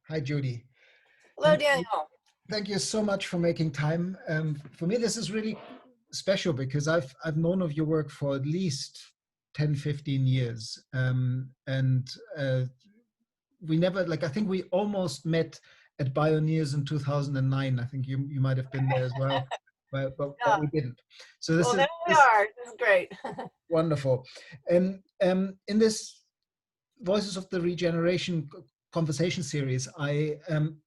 Hi, Judy. Hello, Daniel. Thank you so much for making time. For me, this is really special because I've known of your work for at least 10, 15 years. And we never, like, I think we almost met at Bioneers in 2009. I think you might have been there as well, but Yeah. we didn't. So this Well, is there we are. This is great. wonderful. And in this Voices of the Regeneration conversation series, I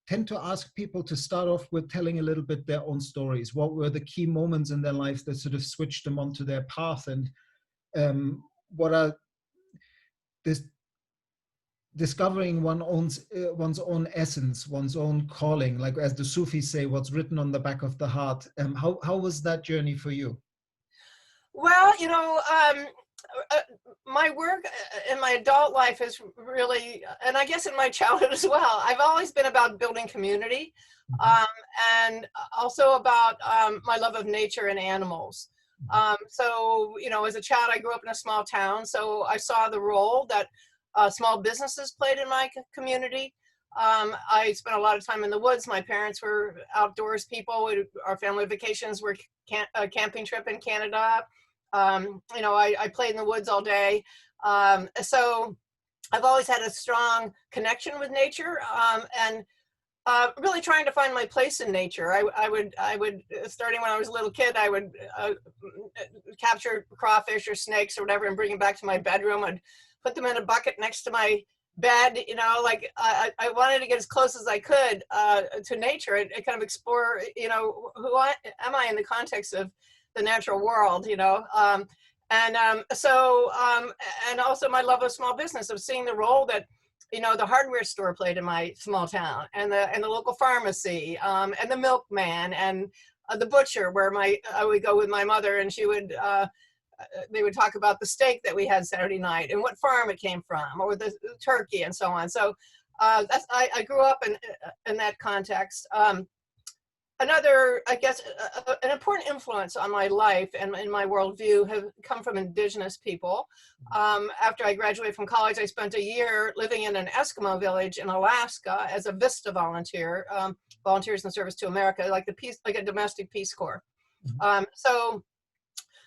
tend to ask people to start off with telling a little bit their own stories. What were the key moments in their lives that sort of switched them onto their path, and what are this discovering one's own essence, one's own calling, like as the Sufis say, what's written on the back of the heart. How was that journey for you? Well, uh, my work in my adult life is really, and I guess in my childhood as well, I've always been about building community, um, and also about my love of nature and animals. So, as a child, I grew up in a small town, so I saw the role that small businesses played in my community. I spent a lot of time in the woods. My parents were outdoors people. Our family vacations were a camping trip in Canada. I played in the woods all day. So I've always had a strong connection with nature, and really trying to find my place in nature. I would, starting when I was a little kid, I would capture crawfish or snakes or whatever and bring them back to my bedroom. I'd put them in a bucket next to my bed. I wanted to get as close as I could to nature and kind of explore, who am I in the context of the natural world, and also my love of small business, of seeing the role that the hardware store played in my small town, and the local pharmacy, and the milkman, and the butcher, where I would go with my mother, and they would talk about the steak that we had Saturday night and what farm it came from, or the turkey, and so on. So I grew up in that context. Another, I guess, an important influence on my life and in my worldview have come from Indigenous people. After I graduated from college, I spent a year living in an Eskimo village in Alaska as a VISTA volunteer, Volunteers in Service to America, like a domestic Peace Corps. So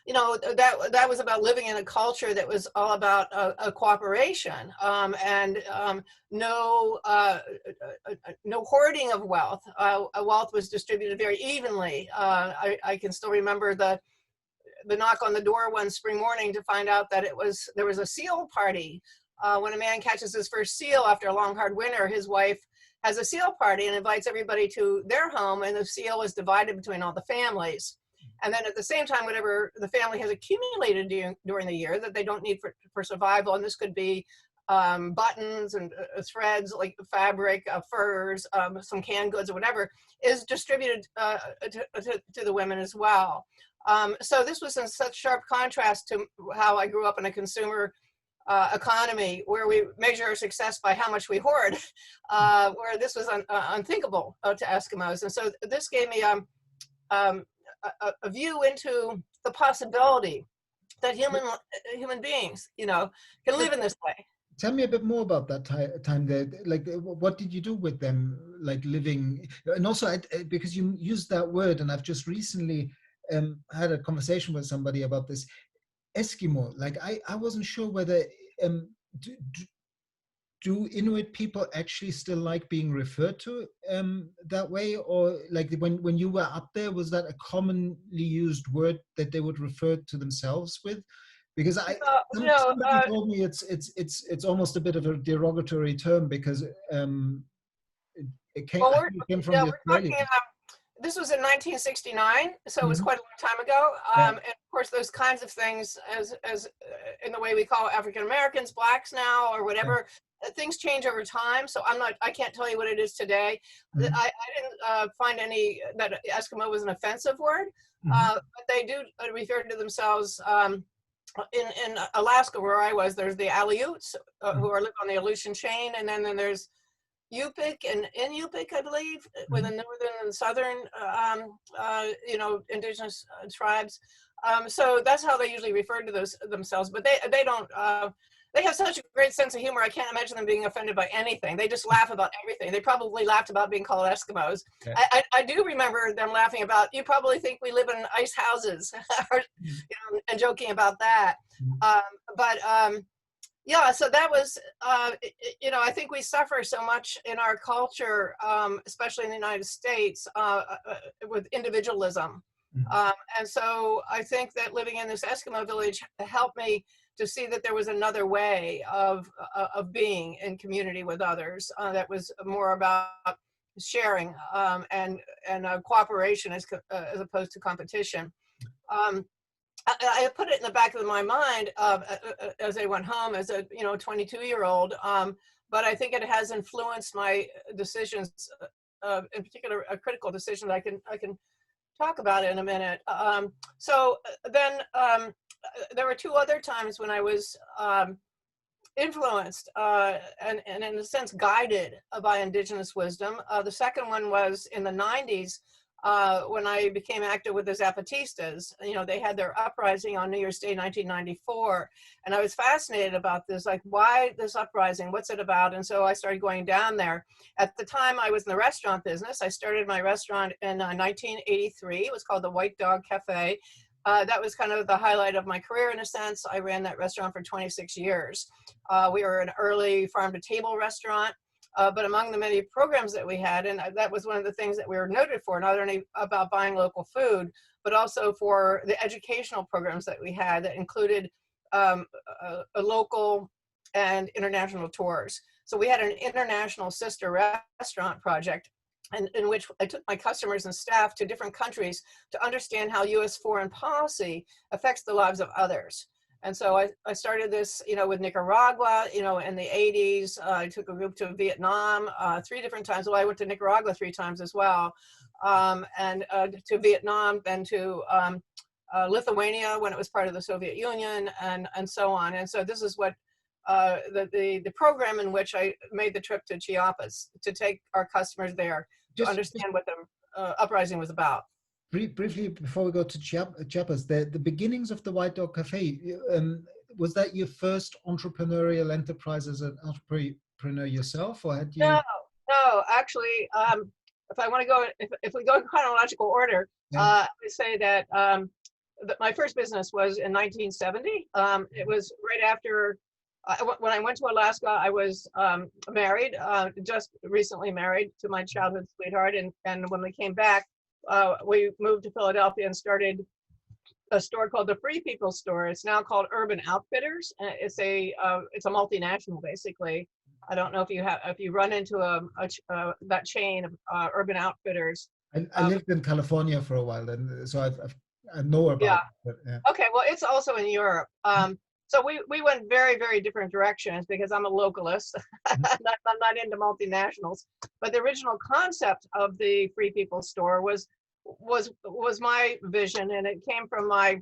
that was about living in a culture that was all about a cooperation, and no hoarding of wealth. Wealth was distributed very evenly. I can still remember the knock on the door one spring morning to find out that there was a seal party. When a man catches his first seal after a long hard winter, his wife has a seal party and invites everybody to their home, and the seal is divided between all the families. And then at the same time, whatever the family has accumulated during the year that they don't need for survival, and this could be buttons and threads, like fabric, furs, some canned goods or whatever, is distributed to the women as well. So this was in such sharp contrast to how I grew up in a consumer economy, where we measure our success by how much we hoard, where this was unthinkable to Eskimos. And so this gave me a view into the possibility that human beings, can live in this way. Tell me a bit more about that time there. Like, what did you do with them, like living? And also, because you used that word, and I've just recently had a conversation with somebody about this Eskimo. Like, I wasn't sure whether do Inuit people actually still like being referred to that way, or like when you were up there, was that a commonly used word that they would refer to themselves with? Because somebody told me it's almost a bit of a derogatory term because it came from the Australian. This was in 1969, so it was quite a long time ago. And of course, those kinds of things, as in the way we call African Americans, blacks now, or whatever, things change over time. So I can't tell you what it is today. I didn't find that Eskimo was an offensive word, but they do refer to themselves. In Alaska, where I was, there's the Aleuts, who live on the Aleutian chain, and then there's Yupik and Inupiaq, I believe, with the northern and southern, indigenous tribes. So that's how they usually refer to themselves. But they don't. they have such a great sense of humor. I can't imagine them being offended by anything. They just laugh about everything. They probably laughed about being called Eskimos. Yeah. I do remember them laughing about, you probably think we live in ice houses, or, and joking about that. Yeah, so that was, I think we suffer so much in our culture, especially in the United States, with individualism. And so I think that living in this Eskimo village helped me to see that there was another way of being in community with others that was more about sharing and cooperation as opposed to competition. I put it in the back of my mind as I went home as a 22-year-old, but I think it has influenced my decisions, in particular a critical decision that I can talk about it in a minute. So then there were two other times when I was influenced and in a sense guided by indigenous wisdom. The second one was in the 90s when I became active with the Zapatistas. They had their uprising on New Year's Day 1994, and I was fascinated about this, like, why this uprising, what's it about? And so I started going down there. At the time I was in the restaurant business. I started my restaurant in 1983. It was called the White Dog Cafe. That was kind of the highlight of my career in a sense. I ran that restaurant for 26 years. We were an early farm-to-table restaurant. But among the many programs that we had, and that was one of the things that we were noted for, not only about buying local food, but also for the educational programs that we had that included a local and international tours. So we had an international sister restaurant project in which I took my customers and staff to different countries to understand how U.S. foreign policy affects the lives of others. And so I started this, with Nicaragua, in the 80s. I took a group to Vietnam 3 different times. Well, I went to Nicaragua 3 times as well, and to Vietnam, then to Lithuania when it was part of the Soviet Union, and so on. And so this is what the program in which I made the trip to Chiapas to take our customers there to understand what the uprising was about. Briefly, before we go to Chiapas, the beginnings of the White Dog Cafe, was that your first entrepreneurial enterprise as an entrepreneur yourself, or had you? No, actually, if I want to go, if we go in chronological order, I would say that my first business was in 1970. It was right after, when I went to Alaska, I was married, just recently married to my childhood sweetheart, and when we came back, we moved to Philadelphia and started a store called the Free People Store. It's now called Urban Outfitters. It's a multinational, basically. I don't know if you run into that chain of Urban Outfitters. I lived in California for a while, and so I know about it. But, yeah. Okay, well, it's also in Europe. So we went very, very different directions because I'm a localist. I'm not into multinationals. But the original concept of the Free People Store was my vision, and it came from my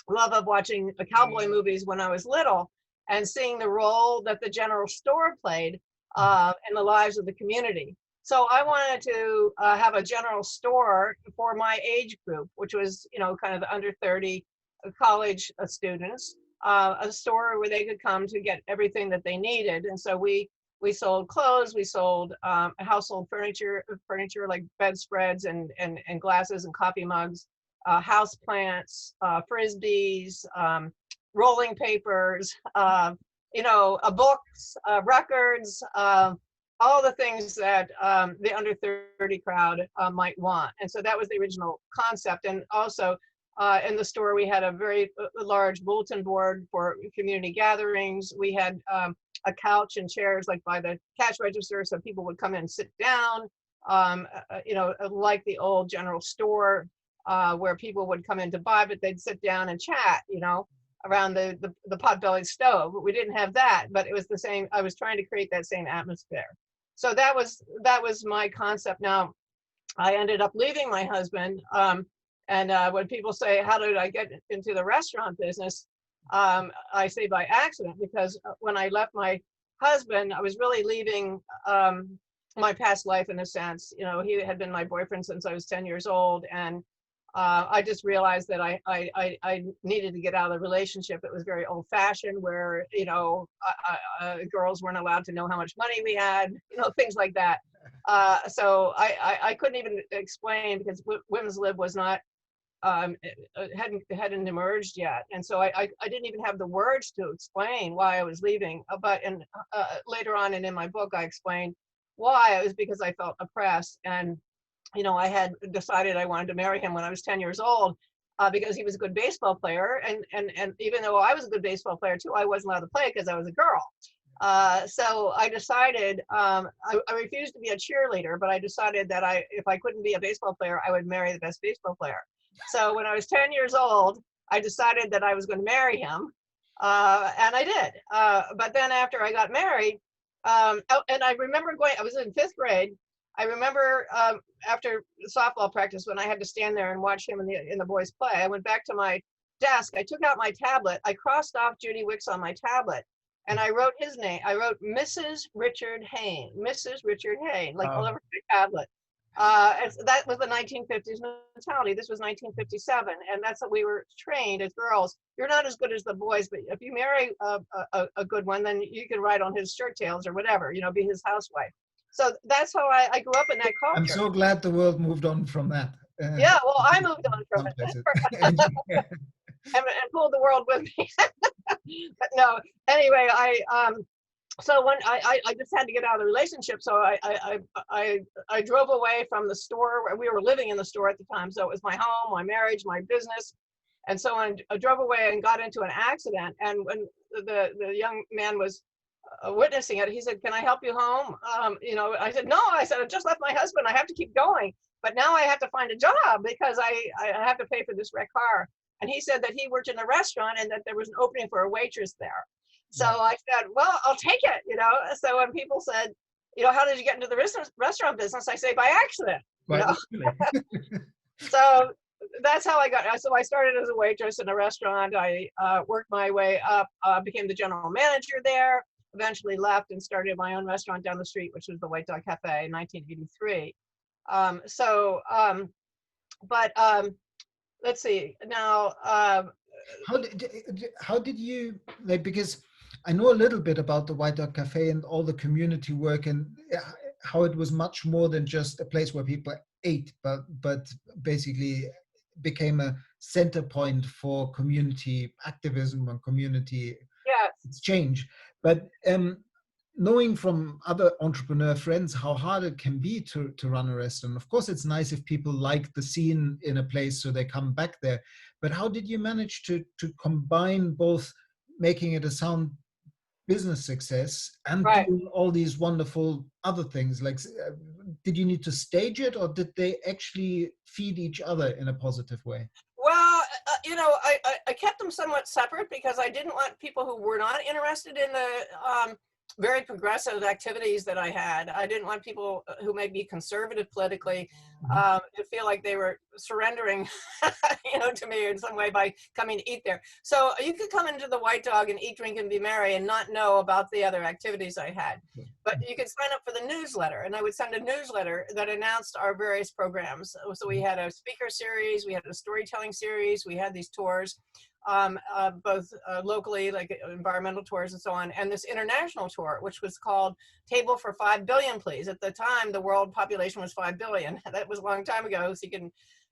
love of watching the cowboy movies when I was little and seeing the role that the general store played in the lives of the community. So I wanted to have a general store for my age group, which was, kind of the under 30 college students. A store where they could come to get everything that they needed. And so we sold clothes, we sold household furniture like bedspreads and glasses and coffee mugs, house plants, frisbees, rolling papers, books, records, all the things that the under 30 crowd might want. And so that was the original concept. And also, in the store, we had a very large bulletin board for community gatherings. We had a couch and chairs like by the cash register, so people would come in and sit down, like the old general store where people would come in to buy, but they'd sit down and chat, around the pot-bellied stove. We didn't have that, but it was the same. I was trying to create that same atmosphere. So that was my concept. Now, I ended up leaving my husband. And when people say, how did I get into the restaurant business? I say by accident, because when I left my husband, I was really leaving my past life in a sense. He had been my boyfriend since I was 10 years old. And I just realized that I needed to get out of the relationship. It was very old fashioned where, you know, girls weren't allowed to know how much money we had, you know, things like that. So I couldn't even explain because Women's Lib was not, hadn't emerged yet. And so I didn't even have the words to explain why I was leaving. But later on and in my book, I explained why. It was because I felt oppressed. And you know, I had decided I wanted to marry him when I was 10 years old because he was a good baseball player. And even though I was a good baseball player too, I wasn't allowed to play because I was a girl. So I decided, I refused to be a cheerleader, but I decided that if I couldn't be a baseball player, I would marry the best baseball player. So when I was 10 years old, I decided that I was going to marry him. And I did. But then after I got married, and I remember I was in 5th grade. I remember after softball practice when I had to stand there and watch him in the boys play, I went back to my desk. I took out my tablet. I crossed off Judy Wicks on my tablet, and I wrote his name. I wrote Mrs. Richard Hayne, Mrs. Richard Hayne, like all over my tablet. That was the 1950s mentality. This was 1957, and that's what we were trained as girls. You're not as good as the boys, but if you marry a good one, then you can ride on his shirt tails or whatever, you know, be his housewife. So that's how I grew up in that culture. I'm so glad the world moved on from that. Yeah, well, I moved on from it and pulled the world with me. But no, anyway, so when I just had to get out of the relationship, so I drove away from the store. We were living in the store at the time, so it was my home, my marriage, my business, and so I drove away and got into an accident. And when the young man was witnessing it, he said, "Can I help you home?" You know, I said, "No." I said, "I just left my husband. I have to keep going, but now I have to find a job because I have to pay for this wrecked car." And he said that he worked in a restaurant and that there was an opening for a waitress there. So I said, "Well, I'll take it." You know. So when people said, "You know, how did you get into the restaurant business?" I say, "By accident." You know? So that's how I got. So I started as a waitress in a restaurant. I worked my way up, became the general manager there. Eventually left and started my own restaurant down the street, which was the White Dog Cafe in 1983. Let's see now. How did you, like, because I know a little bit about the White Dog Cafe and all the community work and how it was much more than just a place where people ate, but basically became a center point for community activism and community exchange. But knowing from other entrepreneur friends how hard it can be to run a restaurant, of course, it's nice if people like the scene in a place so they come back there. But how did you manage to combine both making it a sound business success and doing all these wonderful other things? Like, did you need to stage it, or did they actually feed each other in a positive way? Well, you know, I kept them somewhat separate because I didn't want people who were not interested in the very progressive activities that I had. I didn't want people who may be conservative politically to feel like they were surrendering, you know, to me in some way by coming to eat there. So you could come into the White Dog and eat, drink, and be merry and not know about the other activities I had. But you could sign up for the newsletter, and I would send a newsletter that announced our various programs. So we had a speaker series, we had a storytelling series, we had these tours. Both locally, like environmental tours and so on, and this international tour, which was called Table for 5 Billion, Please. At the time, the world population was 5 billion. That was a long time ago, so you can,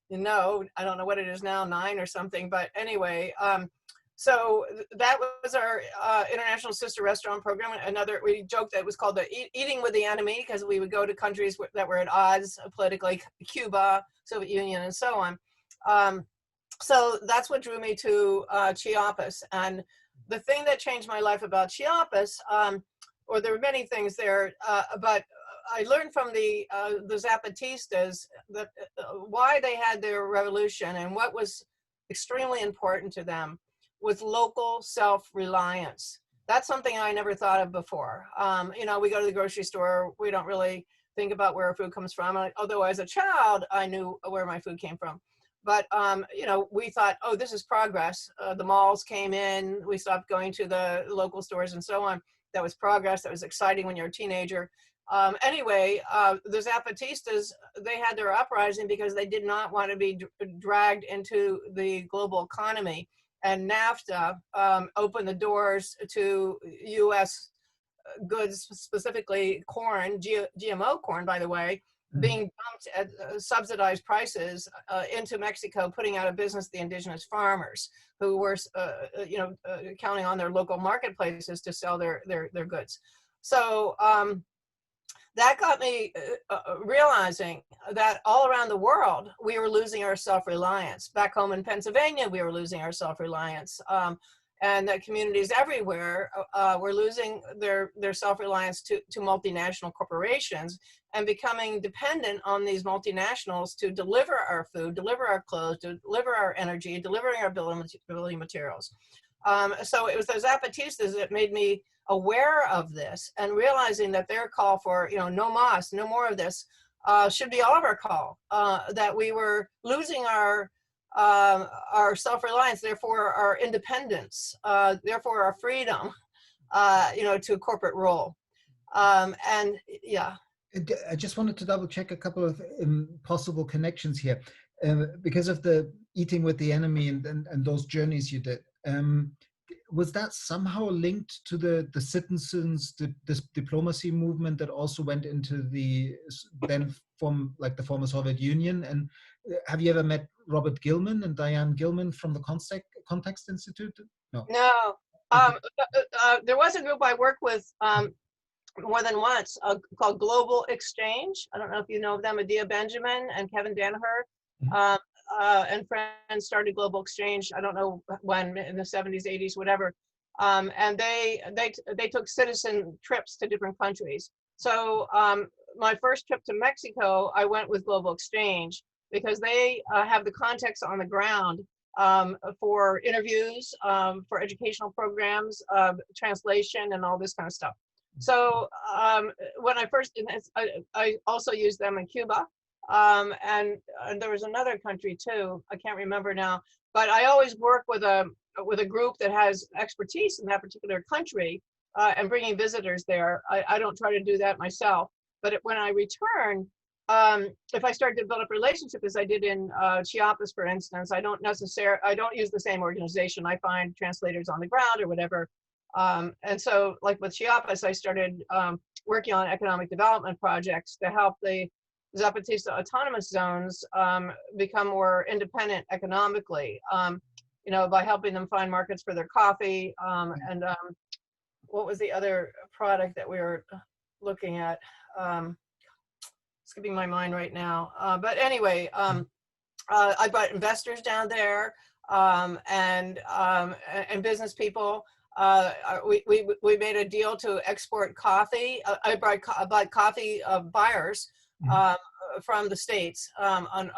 you know, I don't know what it is now, 9 or something, but anyway, so that was our international sister restaurant program. We joked that it was called the Eating with the Enemy, because we would go to countries that were at odds politically, Cuba, Soviet Union, and so on. So that's what drew me to Chiapas. And the thing that changed my life about Chiapas, or there were many things there, but I learned from the Zapatistas that why they had their revolution and what was extremely important to them was local self-reliance. That's something I never thought of before. You know, we go to the grocery store, we don't really think about where our food comes from. Although as a child, I knew where my food came from. But, you know, we thought, oh, this is progress. The malls came in, we stopped going to the local stores and so on. That was progress. That was exciting when you're a teenager. Anyway, the Zapatistas, they had their uprising because they did not want to be dragged into the global economy. And NAFTA opened the doors to U.S. goods, specifically corn, GMO corn, by the way, being dumped at subsidized prices into Mexico, putting out of business the indigenous farmers who were, counting on their local marketplaces to sell their goods. So that got me realizing that all around the world, we were losing our self-reliance. Back home in Pennsylvania, we were losing our self-reliance. And that communities everywhere were losing their self-reliance to multinational corporations and becoming dependent on these multinationals to deliver our food, deliver our clothes, deliver our energy, delivering our building materials. So it was those Zapatistas that made me aware of this and realizing that their call for, no más, no more of this, should be all of our call, that we were losing our self-reliance, therefore our independence, therefore our freedom, to corporate role. And yeah. I just wanted to double check a couple of possible connections here, because of the eating with the enemy and those journeys you did. Was that somehow linked to the citizens, this diplomacy movement that also went into the then the former Soviet Union? And have you ever met Robert Gilman and Diane Gilman from the Context Institute? No. No. There was a group I worked with more than once called Global Exchange. I don't know if you know them, Adia Benjamin and Kevin Danaher. Mm-hmm. And friends started Global Exchange, I don't know when, in the 70s, 80s, whatever. And they took citizen trips to different countries. So my first trip to Mexico, I went with Global Exchange because they have the context on the ground for interviews, for educational programs, translation, and all this kind of stuff. So when I first, I also used them in Cuba. And there was another country too, I can't remember now, but I always work with a group that has expertise in that particular country and bringing visitors there. I don't try to do that myself, but when I return, if I start to build up relationships as I did in Chiapas, for instance, I don't use the same organization. I find translators on the ground or whatever. And so like with Chiapas, I started working on economic development projects to help the Zapatista autonomous zones become more independent economically, by helping them find markets for their coffee. And what was the other product that we were looking at? Skipping my mind right now. But anyway, I brought investors down there and business people. We made a deal to export coffee. I bought coffee buyers from the States on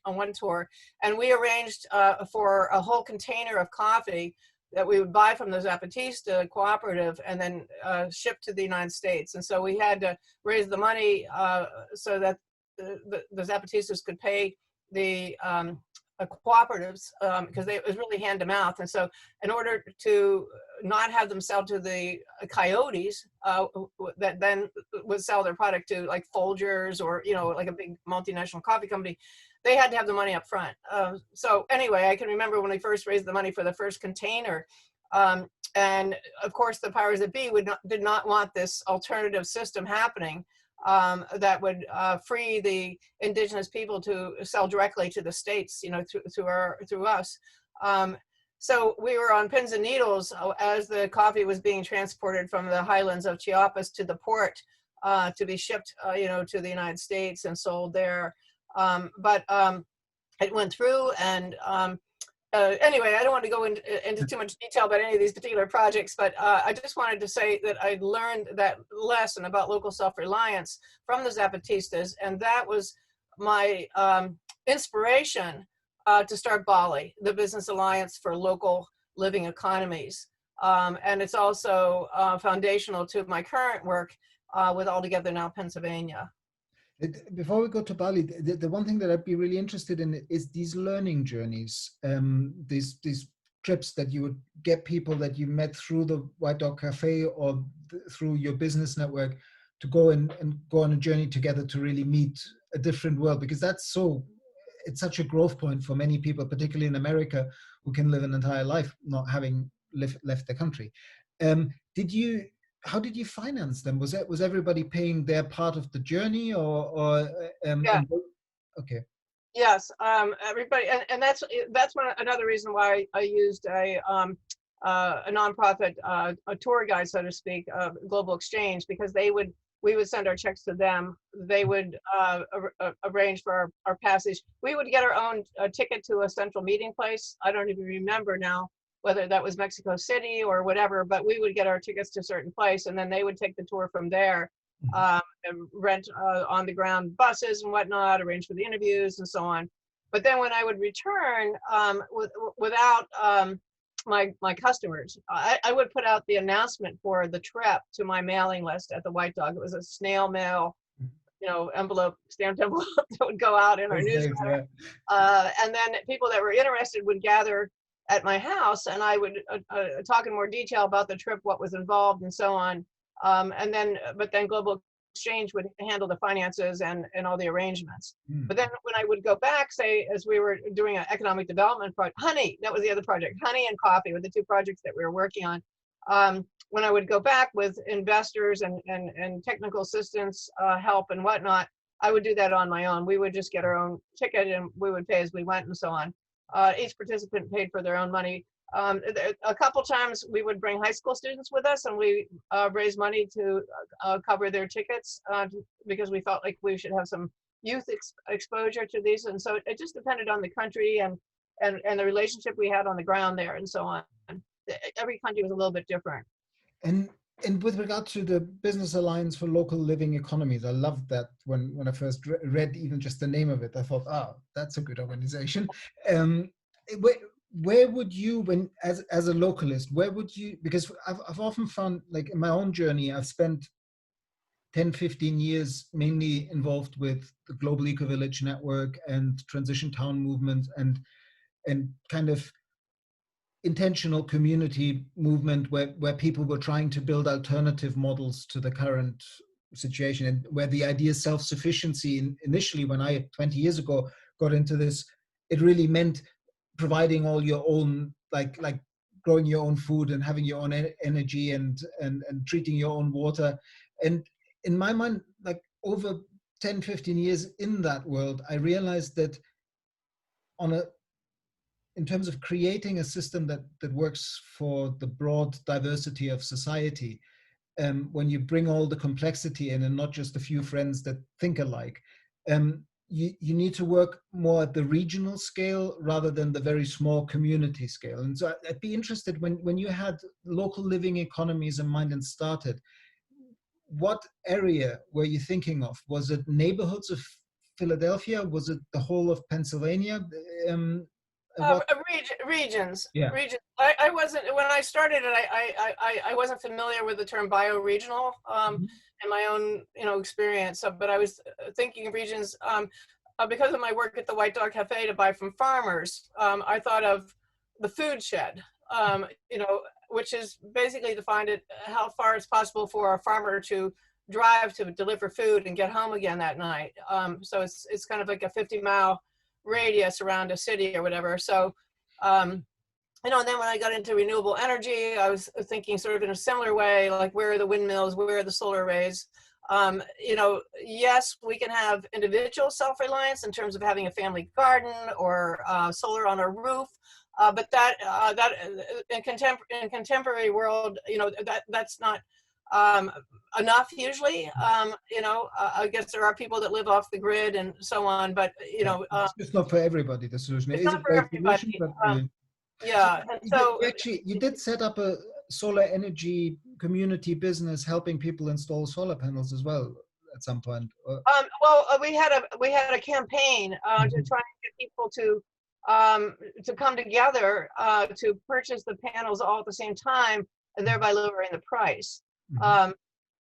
one tour, and we arranged for a whole container of coffee that we would buy from the Zapatista cooperative and then ship to the United States. And so we had to raise the money so that the Zapatistas could pay the cooperatives because it was really hand to mouth. And so in order to not have them sell to the coyotes that then would sell their product to like Folgers or, like a big multinational coffee company, they had to have the money up front. So anyway, I can remember when we first raised the money for the first container. And of course, the powers that be did not want this alternative system happening that would free the indigenous people to sell directly to the states, through us. So we were on pins and needles as the coffee was being transported from the highlands of Chiapas to the port to be shipped, to the United States and sold there. But it went through, and anyway, I don't want to go into too much detail about any of these particular projects, but I just wanted to say that I learned that lesson about local self-reliance from the Zapatistas, and that was my inspiration to start BALI, the Business Alliance for Local Living Economies. And it's also foundational to my current work with All Together Now Pennsylvania. Before we go to Bali, the one thing that I'd be really interested in is these learning journeys, these trips that you would get people that you met through the White Dog Cafe or through your business network. go and go on a journey together to really meet a different world, because it's such a growth point for many people, particularly in America, who can live an entire life not having left the country. How did you finance them? Was everybody paying their part of the journey, or Yeah. okay. Yes, everybody, and that's another reason why I used a nonprofit, a tour guide, so to speak, Global Exchange, because we would send our checks to them. They would arrange for our passage. We would get our own ticket to a central meeting place. I don't even remember now whether that was Mexico City or whatever, but we would get our tickets to a certain place, and then they would take the tour from there. And rent on the ground buses and whatnot, arrange for the interviews and so on. But then when I would return without my customers, I would put out the announcement for the trip to my mailing list at the White Dog. It was a snail mail, envelope, stamped envelope that would go out in our newsletter. And then people that were interested would gather at my house, and I would talk in more detail about the trip, what was involved, and so on. But then Global Exchange would handle the finances and all the arrangements. But then when I would go back, say, as we were doing an economic development project, honey, that was the other project, honey and coffee were the two projects that we were working on. When I would go back with investors and technical assistance, help and whatnot, I would do that on my own. We would just get our own ticket and we would pay as we went and so on. Each participant paid for their own money. A couple times we would bring high school students with us, and we raised money to cover their tickets because we felt like we should have some youth exposure to these. And so it just depended on the country and the relationship we had on the ground there and so on. Every country was a little bit different. And with regard to the Business Alliance for Local Living Economies, I loved that when I first read even just the name of it. I thought, that's a good organization. Where would you, when as a localist, where would you, because I've often found, like in my own journey, I've spent 10, 15 years mainly involved with the Global Eco Village Network and Transition Town movement and kind of intentional community movement where people were trying to build alternative models to the current situation, and where the idea of self-sufficiency initially, when I 20 years ago got into this, it really meant providing all your own, like growing your own food and having your own energy and treating your own water. And in my mind, like over 10, 15 years in that world, I realized that in terms of creating a system that works for the broad diversity of society, when you bring all the complexity in and not just a few friends that think alike, you need to work more at the regional scale rather than the very small community scale. And so I'd be interested, when you had local living economies in mind and started, what area were you thinking of? Was it neighborhoods of Philadelphia? Was it the whole of Pennsylvania? Regions. Yeah. Regions. I wasn't, when I started it, I wasn't familiar with the term bioregional in my own experience. So, but I was thinking of regions because of my work at the White Dog Cafe to buy from farmers. I thought of the food shed, which is basically defined at how far it's possible for a farmer to drive to deliver food and get home again that night. So it's kind of like a 50-mile radius around a city or whatever. So, and then when I got into renewable energy, I was thinking sort of in a similar way, like where are the windmills, where are the solar arrays? Yes, we can have individual self-reliance in terms of having a family garden or solar on a roof, but that in contemporary world, that's not enough usually. I guess there are people that live off the grid and so on, but it's not for everybody, the solution. It's It is not a for great everybody. solution, but yeah, and so you did set up a solar energy community business helping people install solar panels as well at some point. we had a campaign to try and get people to come together to purchase the panels all at the same time, and thereby lowering the price.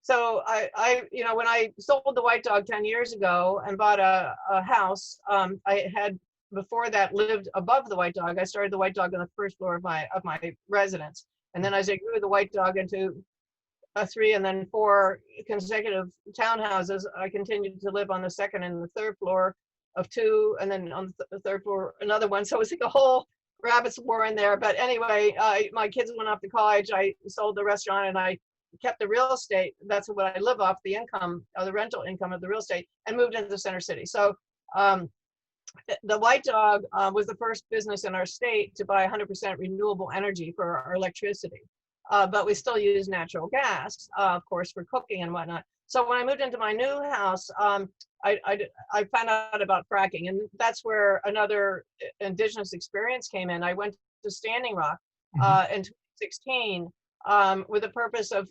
So I when I sold the White Dog 10 years ago and bought a house, I had before that lived above the White Dog. I started the White Dog on the first floor of my residence, and then as I grew the White Dog into 3 and then 4 consecutive townhouses. I continued to live on the second and the third floor of 2, and then on the third floor another one. So it was like a whole rabbit's war in there. But anyway, my kids went off to college. I sold the restaurant and I kept the real estate. That's what I live off, the income, the rental income of the real estate, and moved into the center city. So the White Dog was the first business in our state to buy 100% renewable energy for our electricity. But we still use natural gas, of course, for cooking and whatnot. So when I moved into my new house, I found out about fracking, and that's where another indigenous experience came in. I went to Standing Rock in 2016 with the purpose of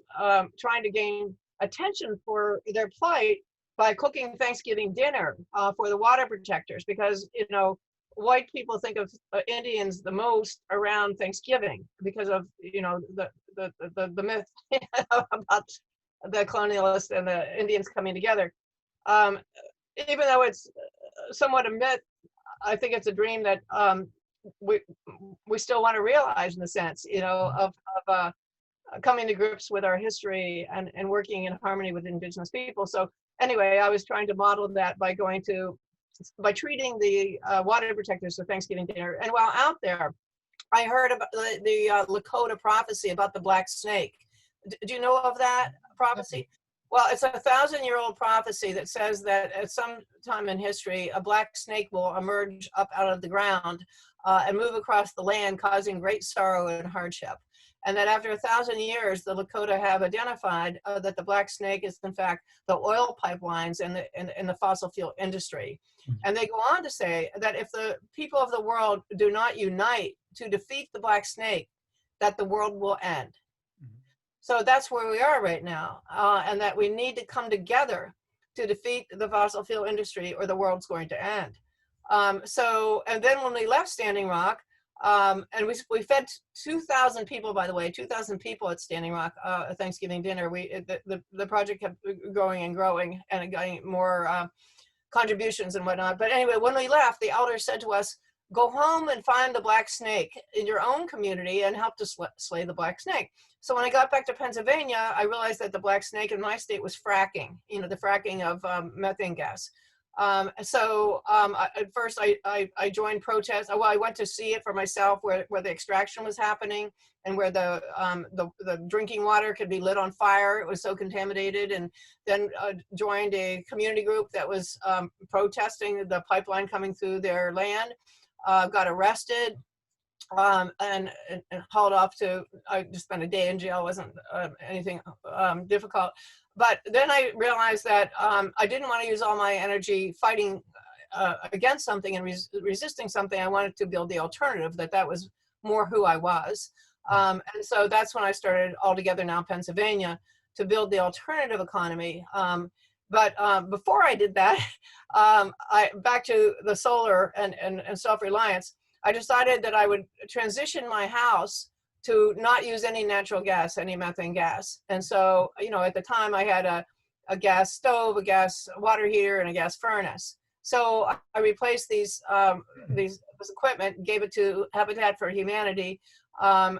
trying to gain attention for their plight by cooking Thanksgiving dinner for the water protectors, because, you know, white people think of Indians the most around Thanksgiving because of, you know, the myth about the colonialists and the Indians coming together. Even though it's somewhat a myth, I think it's a dream that we still want to realize, in a sense, you know, of coming to grips with our history and working in harmony with indigenous people. So anyway, I was trying to model that by treating the water protectors for Thanksgiving dinner. And while out there, I heard about the Lakota prophecy about the black snake. Do you know of that prophecy? Well, it's a 1,000-year-old prophecy that says that at some time in history, a black snake will emerge up out of the ground and move across the land, causing great sorrow and hardship. And that after 1,000 years, the Lakota have identified that the black snake is, in fact, the oil pipelines and the fossil fuel industry. And they go on to say that if the people of the world do not unite to defeat the black snake, that the world will end. So that's where we are right now, and that we need to come together to defeat the fossil fuel industry, or the world's going to end. And then when we left Standing Rock, and we fed 2,000 people, by the way, 2,000 people at Standing Rock Thanksgiving dinner. The project kept growing and growing, and getting more contributions and whatnot. But anyway, when we left, the elders said to us, "Go home and find the black snake in your own community and help to slay the black snake." So when I got back to Pennsylvania, I realized that the black snake in my state was fracking, you know, the fracking of methane gas. At first I joined protests. Well, I went to see it for myself, where the extraction was happening, and where the drinking water could be lit on fire. It was so contaminated. And then joined a community group that was protesting the pipeline coming through their land. Got arrested and hauled off to, I just spent a day in jail. It wasn't anything difficult. But then I realized that I didn't want to use all my energy fighting against something and resisting something. I wanted to build the alternative, that was more who I was. And so that's when I started All Together Now Pennsylvania, to build the alternative economy. But before I did that, back to the solar and self-reliance, I decided that I would transition my house to not use any natural gas, any methane gas. And so, you know, at the time I had a gas stove, a gas water heater, and a gas furnace. So I replaced this equipment, gave it to Habitat for Humanity,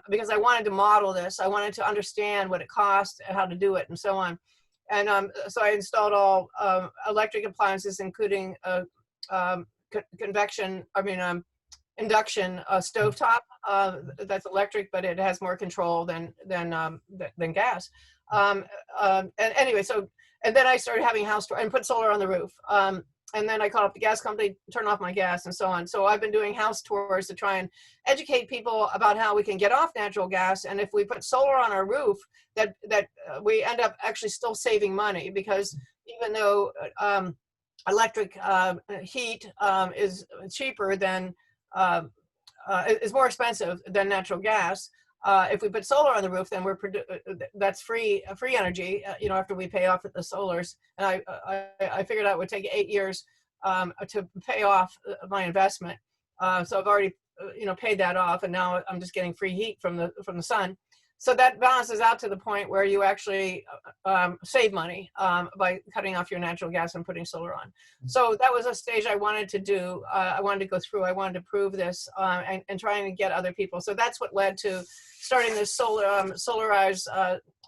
because I wanted to model this. I wanted to understand what it cost, how to do it, and so on. And so I installed all electric appliances, including induction stovetop that's electric, but it has more control than gas. And anyway, and then I started having house tours and put solar on the roof. And then I called up the gas company, turned off my gas, and so on. So I've been doing house tours to try and educate people about how we can get off natural gas. And if we put solar on our roof, that we end up actually still saving money, because even though electric heat is cheaper than, is more expensive than natural gas, if we put solar on the roof, then that's free energy, you know, after we pay off the solars. And I figured out it would take 8 years to pay off my investment. So I've already, you know, paid that off, and now I'm just getting free heat from the sun. So that balances out to the point where you actually save money by cutting off your natural gas and putting solar on. So that was a stage I wanted to do. I wanted to go through. I wanted to prove this and trying to get other people. So that's what led to starting this solarized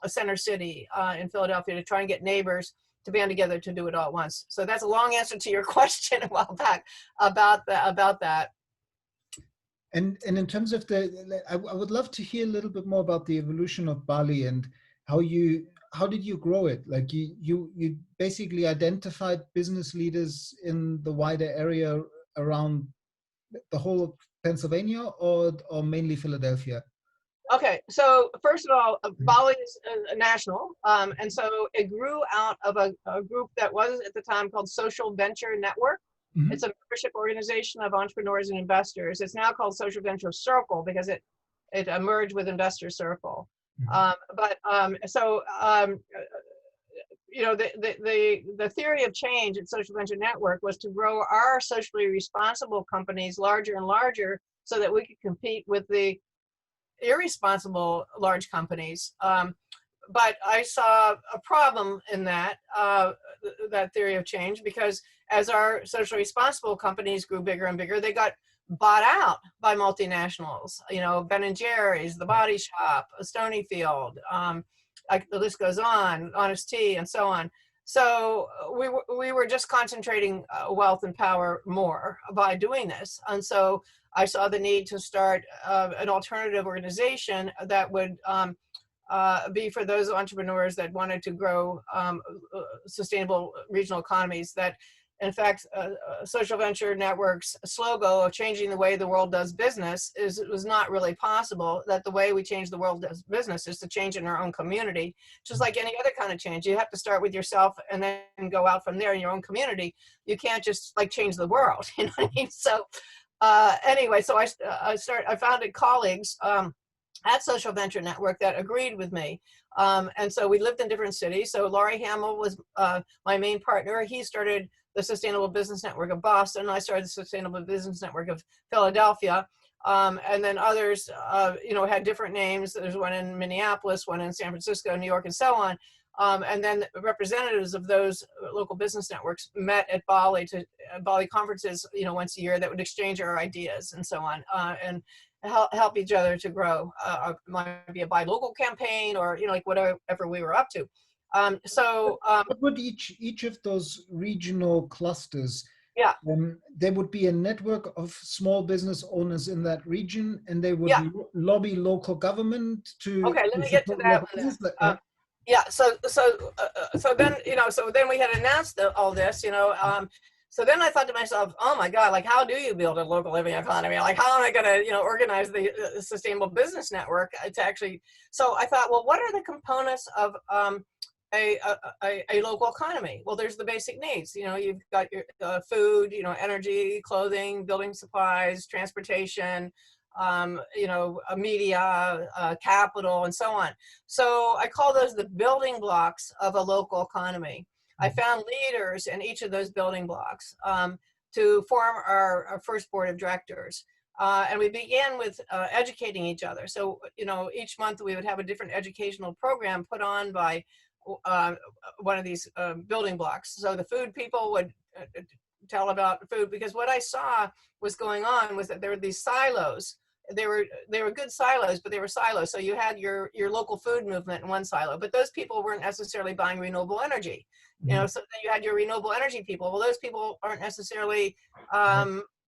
center city in Philadelphia, to try and get neighbors to band together to do it all at once. So that's a long answer to your question a while back about that. And in terms of I would love to hear a little bit more about the evolution of Bali and how did you grow it? Like you basically identified business leaders in the wider area around the whole of Pennsylvania, or mainly Philadelphia? Okay, so first of all, Bali is national, and so it grew out of a group that was at the time called Social Venture Network. Mm-hmm. It's a membership organization of entrepreneurs and investors. It's now called Social Venture Circle because it merged with Investor Circle. Mm-hmm. You know, the theory of change at Social Venture Network was to grow our socially responsible companies larger and larger so that we could compete with the irresponsible large companies. But I saw a problem in that theory of change, because as our socially responsible companies grew bigger and bigger, they got bought out by multinationals. You know, Ben & Jerry's, The Body Shop, Stonyfield, the list goes on, Honest Tea, and so on. So we were just concentrating wealth and power more by doing this. And so I saw the need to start an alternative organization that would be for those entrepreneurs that wanted to grow sustainable regional economies. That, in fact, Social Venture Network's slogan of changing the way the world does business was not really possible. That the way we change the world does business is to change in our own community, just like any other kind of change. You have to start with yourself and then go out from there in your own community. You can't just like change the world, you know what I mean? So anyway, so I founded colleagues at Social Venture Network that agreed with me. And so we lived in different cities. So Laurie Hamill was my main partner. He started the Sustainable Business Network of Boston. I started the Sustainable Business Network of Philadelphia. And then others, you know, had different names. There's one in Minneapolis, one in San Francisco, New York, and so on. And then representatives of those local business networks met at Bali conferences, you know, once a year, that would exchange our ideas and so on, and help each other to grow. It might be a buy local campaign, or, you know, like whatever we were up to. What would each of those regional clusters? Yeah. There would be a network of small business owners in that region, and they would lobby local government to. Okay, let me get to that one. Yeah. So then, you know, so then we had announced all this, you know. So then I thought to myself, oh my God, like, how do you build a local living economy? Like, how am I going to, you know, organize the Sustainable Business Network to actually? So I thought, well, what are the components of a local economy? Well, there's the basic needs. You know, you've got your food, you know, energy, clothing, building supplies, transportation, you know, media, capital, and so on. So I call those the building blocks of a local economy. I found leaders in each of those building blocks to form our first board of directors. And we began with educating each other. So, you know, each month we would have a different educational program put on by one of these building blocks. So the food people would tell about food, because what I saw was going on was that there were these silos. They were good silos, but they were silos. So you had your local food movement in one silo, but those people weren't necessarily buying renewable energy. You know, so then you had your renewable energy people. Well, those people aren't necessarily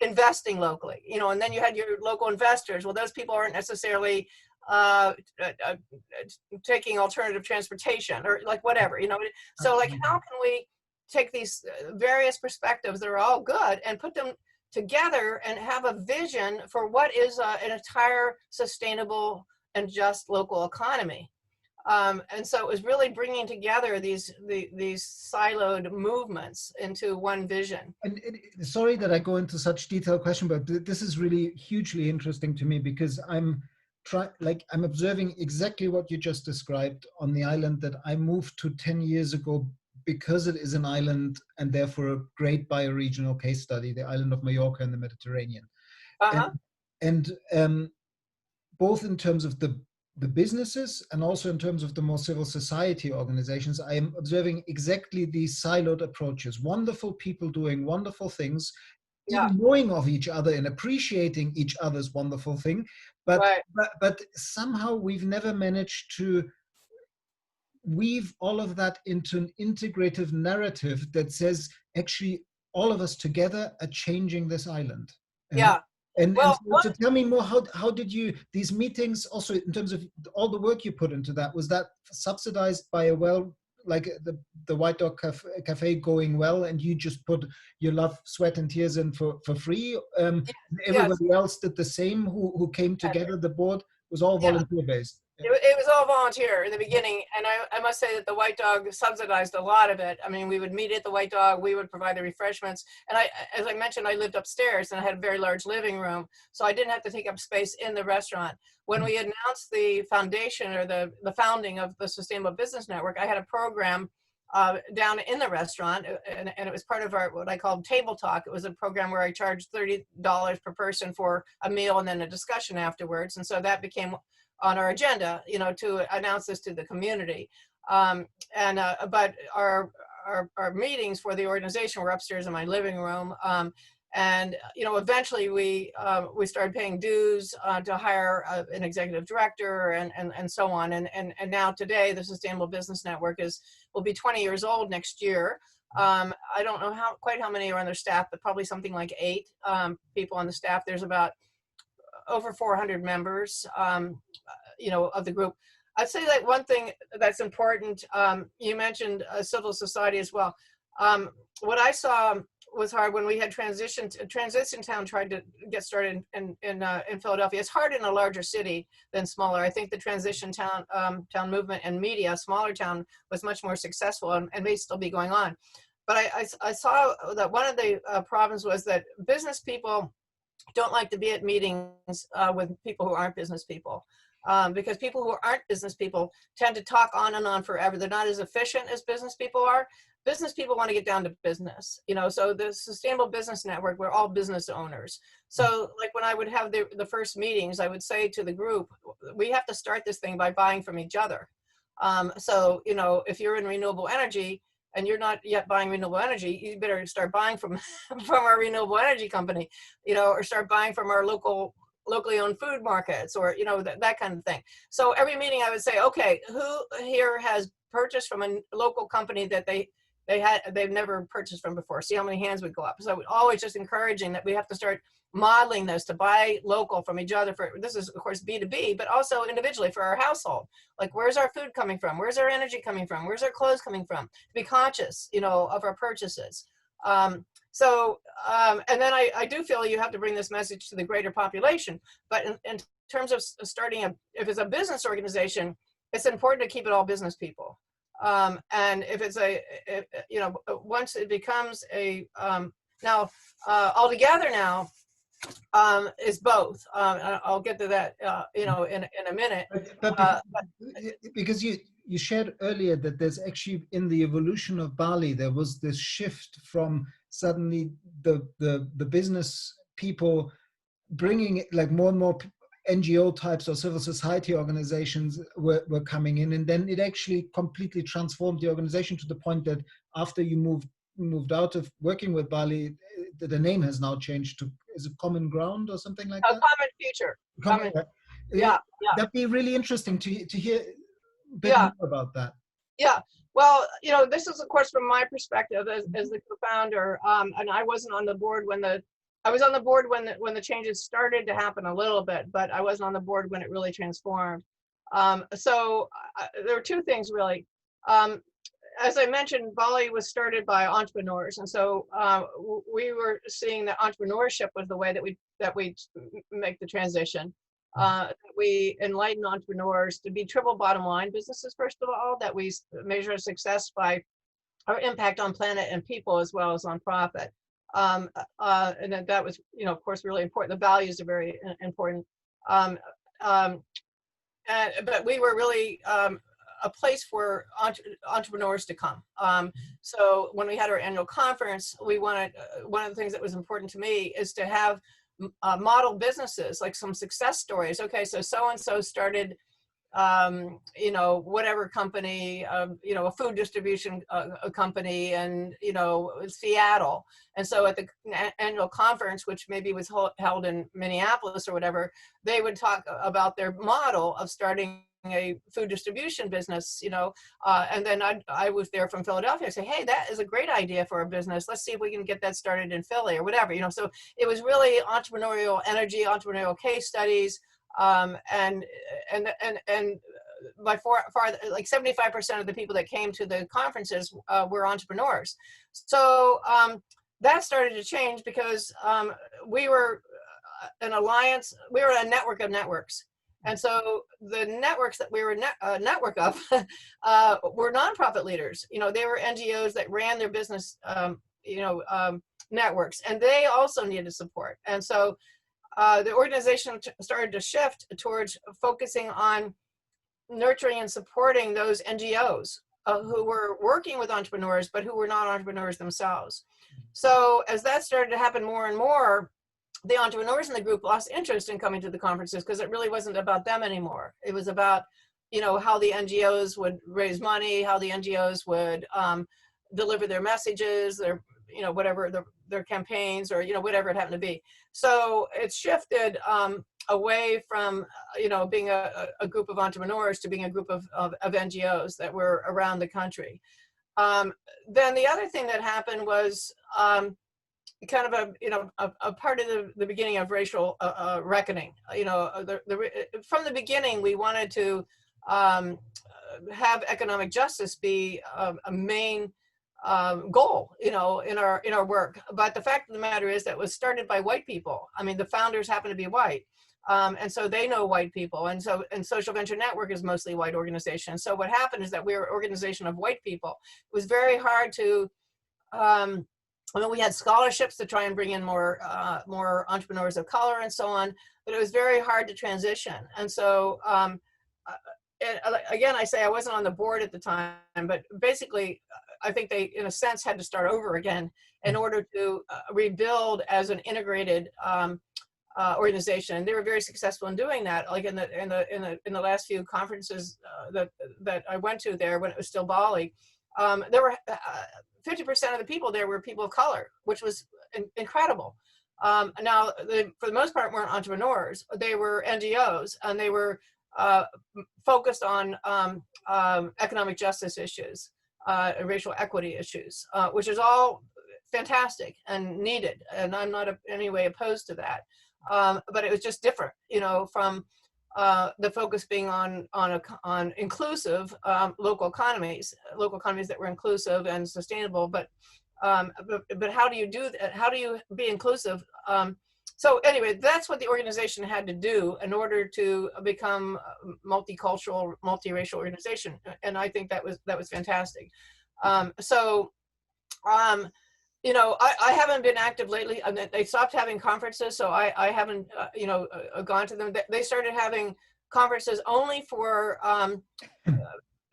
investing locally, you know, and then you had your local investors. Well, those people aren't necessarily taking alternative transportation, or like whatever, you know. So like, how can we take these various perspectives that are all good and put them together and have a vision for what is an entire sustainable and just local economy? And so it was really bringing together these siloed movements into one vision. And sorry that I go into such detailed question, but this is really hugely interesting to me, because I'm observing exactly what you just described on the island that I moved to 10 years ago, because it is an island and therefore a great bioregional case study, the island of Mallorca in the Mediterranean. And both in terms of the the businesses and also in terms of the more civil society organizations, I am observing exactly these siloed approaches. Wonderful people doing wonderful things, Yeah, even knowing of each other and appreciating each other's wonderful thing. But, right. but somehow we've never managed to weave all of that into an integrative narrative that says, actually, all of us together are changing this island. Yeah. And Well, so to tell me more, how did you, these meetings, also in terms of all the work you put into that, was that subsidized by a like the White Dog Cafe going well, and you just put your love, sweat, and tears in for free? yes, Everybody else did the same who came yes, together, the board was all yeah. volunteer based. It was all volunteer in the beginning, and I must say that the White Dog subsidized a lot of it. I mean, we would meet at the White Dog, we would provide the refreshments, and as I mentioned, I lived upstairs and I had a very large living room, so I didn't have to take up space in the restaurant. When we announced the foundation or the founding of the Sustainable Business Network, I had a program down in the restaurant, and it was part of our what I called Table Talk. It was a program where I charged $30 per person for a meal and then a discussion afterwards, and so that became on our agenda, you know, to announce this to the community. But our meetings for the organization were upstairs in my living room. And you know, eventually we started paying dues to hire an executive director and so on. And now today the Sustainable Business Network will be 20 years old next year. I don't know quite how many are on their staff, but probably something like 8 people on the staff. There's about over 400 members, you know, of the group. I'd say that one thing that's important, you mentioned civil society as well. What I saw was hard when we had Transition Town tried to get started in Philadelphia. It's hard in a larger city than smaller. I think the Transition Town movement and media, smaller town, was much more successful and may still be going on. But I saw that one of the problems was that business people don't like to be at meetings with people who aren't business people, because people who aren't business people tend to talk on and on forever. They're not as efficient as business people are. Business people want to get down to business, you know. So the Sustainable Business Network, we're all business owners. So like when I would have the first meetings, I would say to the group, we have to start this thing by buying from each other. So, you know, if you're in renewable energy and you're not yet buying renewable energy, you better start buying from from our renewable energy company, you know, or start buying from our locally owned food markets, or, you know, that kind of thing. So every meeting I would say, okay, who here has purchased from a local company that they've never purchased from before? See how many hands would go up. So always just encouraging that we have to start modeling this, to buy local from each other. For this is of course B2B, but also individually for our household. Like, where's our food coming from? Where's our energy coming from? Where's our clothes coming from? To be conscious, you know, of our purchases. And then I do feel you have to bring this message to the greater population. But in terms of starting if it's a business organization, it's important to keep it all business people. And if it's you know, once it becomes altogether now, is both. I'll get to that, you know, in a minute. But because you shared earlier that there's actually, in the evolution of Bali, there was this shift from suddenly the business people bringing, like, more and more NGO types or civil society organizations were coming in, and then it actually completely transformed the organization to the point that after you moved out of working with Bali, the name has now changed to, is it Common Ground or something like that? Common Future. Yeah. That'd be really interesting to hear a bit more about that. Yeah. Well, you know, this is of course from my perspective as the co-founder, and I wasn't on the board I was on the board when the changes started to happen a little bit, but I wasn't on the board when it really transformed. So there were 2 things really. As I mentioned, Bali was started by entrepreneurs, and so we were seeing that entrepreneurship was the way that we make the transition. We enlighten entrepreneurs to be triple bottom line businesses, first of all, that we measure success by our impact on planet and people as well as on profit. And then that was, you know, of course, really important. The values are very important. But we were really a place for entrepreneurs to come. So when we had our annual conference, we wanted, one of the things that was important to me is to have model businesses, like some success stories. Okay, so-and-so started you know, whatever company, you know, a food distribution a company in, you know, Seattle. And so at the annual conference, which maybe was held in Minneapolis or whatever, they would talk about their model of starting a food distribution business, you know, and then I was there from Philadelphia. I say, hey, that is a great idea for a business. Let's see if we can get that started in Philly or whatever, you know. So it was really entrepreneurial energy, entrepreneurial case studies, and by far like 75% of the people that came to the conferences were entrepreneurs. So that started to change because we were an alliance, we were a network of networks. And so the networks that we were a network of were nonprofit leaders. You know, they were NGOs that ran their business, you know, networks, and they also needed support. And so the organization started to shift towards focusing on nurturing and supporting those NGOs who were working with entrepreneurs, but who were not entrepreneurs themselves. So as that started to happen more and more, the entrepreneurs in the group lost interest in coming to the conferences because it really wasn't about them anymore. It was about, you know, how the NGOs would raise money, how the NGOs would deliver their messages, their, you know, whatever their campaigns, or, you know, whatever it happened to be. So it shifted away from, you know, being a group of entrepreneurs to being a group of NGOs that were around the country. Then the other thing that happened was kind of a, you know, a part of the beginning of racial reckoning. You know, from the beginning, we wanted to have economic justice be a main goal, you know, in our work. But the fact of the matter is that it was started by white people. I mean, the founders happen to be white. And so they know white people. And so, and Social Venture Network is mostly white organization. So what happened is that we were an organization of white people. It was very hard to, I mean, we had scholarships to try and bring in more entrepreneurs of color and so on, but it was very hard to transition. And so, and again, I say I wasn't on the board at the time, but basically, I think they, in a sense, had to start over again in order to rebuild as an integrated organization. And they were very successful in doing that. Like in the last few conferences that I went to there when it was still Bali, there were 50% of the people there were people of color, which was incredible. Now, they, for the most part, weren't entrepreneurs. They were NGOs, and they were focused on economic justice issues, and racial equity issues, which is all fantastic and needed. And I'm not in any way opposed to that. But it was just different, you know, from the focus being on inclusive local economies that were inclusive and sustainable. But how do you do that? How do you be inclusive? So anyway, that's what the organization had to do in order to become a multicultural, multiracial organization, and I think that was fantastic. You know, I haven't been active lately. I mean, they stopped having conferences, so I haven't, you know, gone to them. They started having conferences only for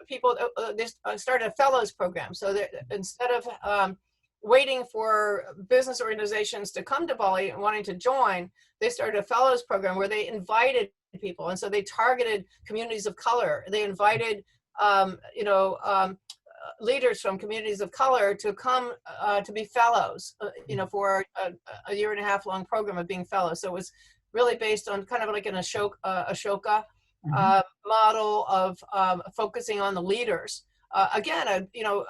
people. They started a fellows program, so that instead of waiting for business organizations to come to Bali and wanting to join, they started a fellows program where they invited people, and so they targeted communities of color. They invited, you know, leaders from communities of color to come to be fellows, you know, for a year-and-a-half long program of being fellows. So it was really based on kind of like an Ashoka model of focusing on the leaders. Again, you know,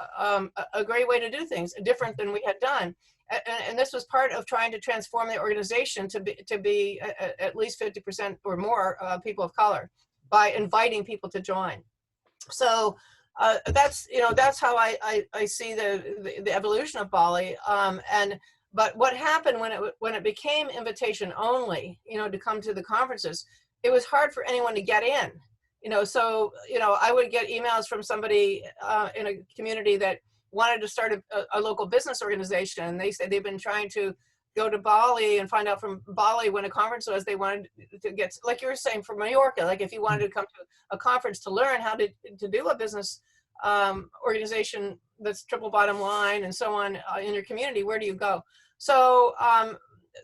a great way to do things, different than we had done. And this was part of trying to transform the organization to be at least 50% or more people of color by inviting people to join. So that's, you know, that's how I see the evolution of Bali. But what happened when it became invitation only, you know, to come to the conferences, it was hard for anyone to get in. You know, so, you know, I would get emails from somebody in a community that wanted to start a local business organization. And they said they've been trying to go to Bali and find out from Bali when a conference was. They wanted to get, like you were saying, from Mallorca, like if you wanted to come to a conference to learn how to do a business organization that's triple bottom line and so on in your community, where do you go? So,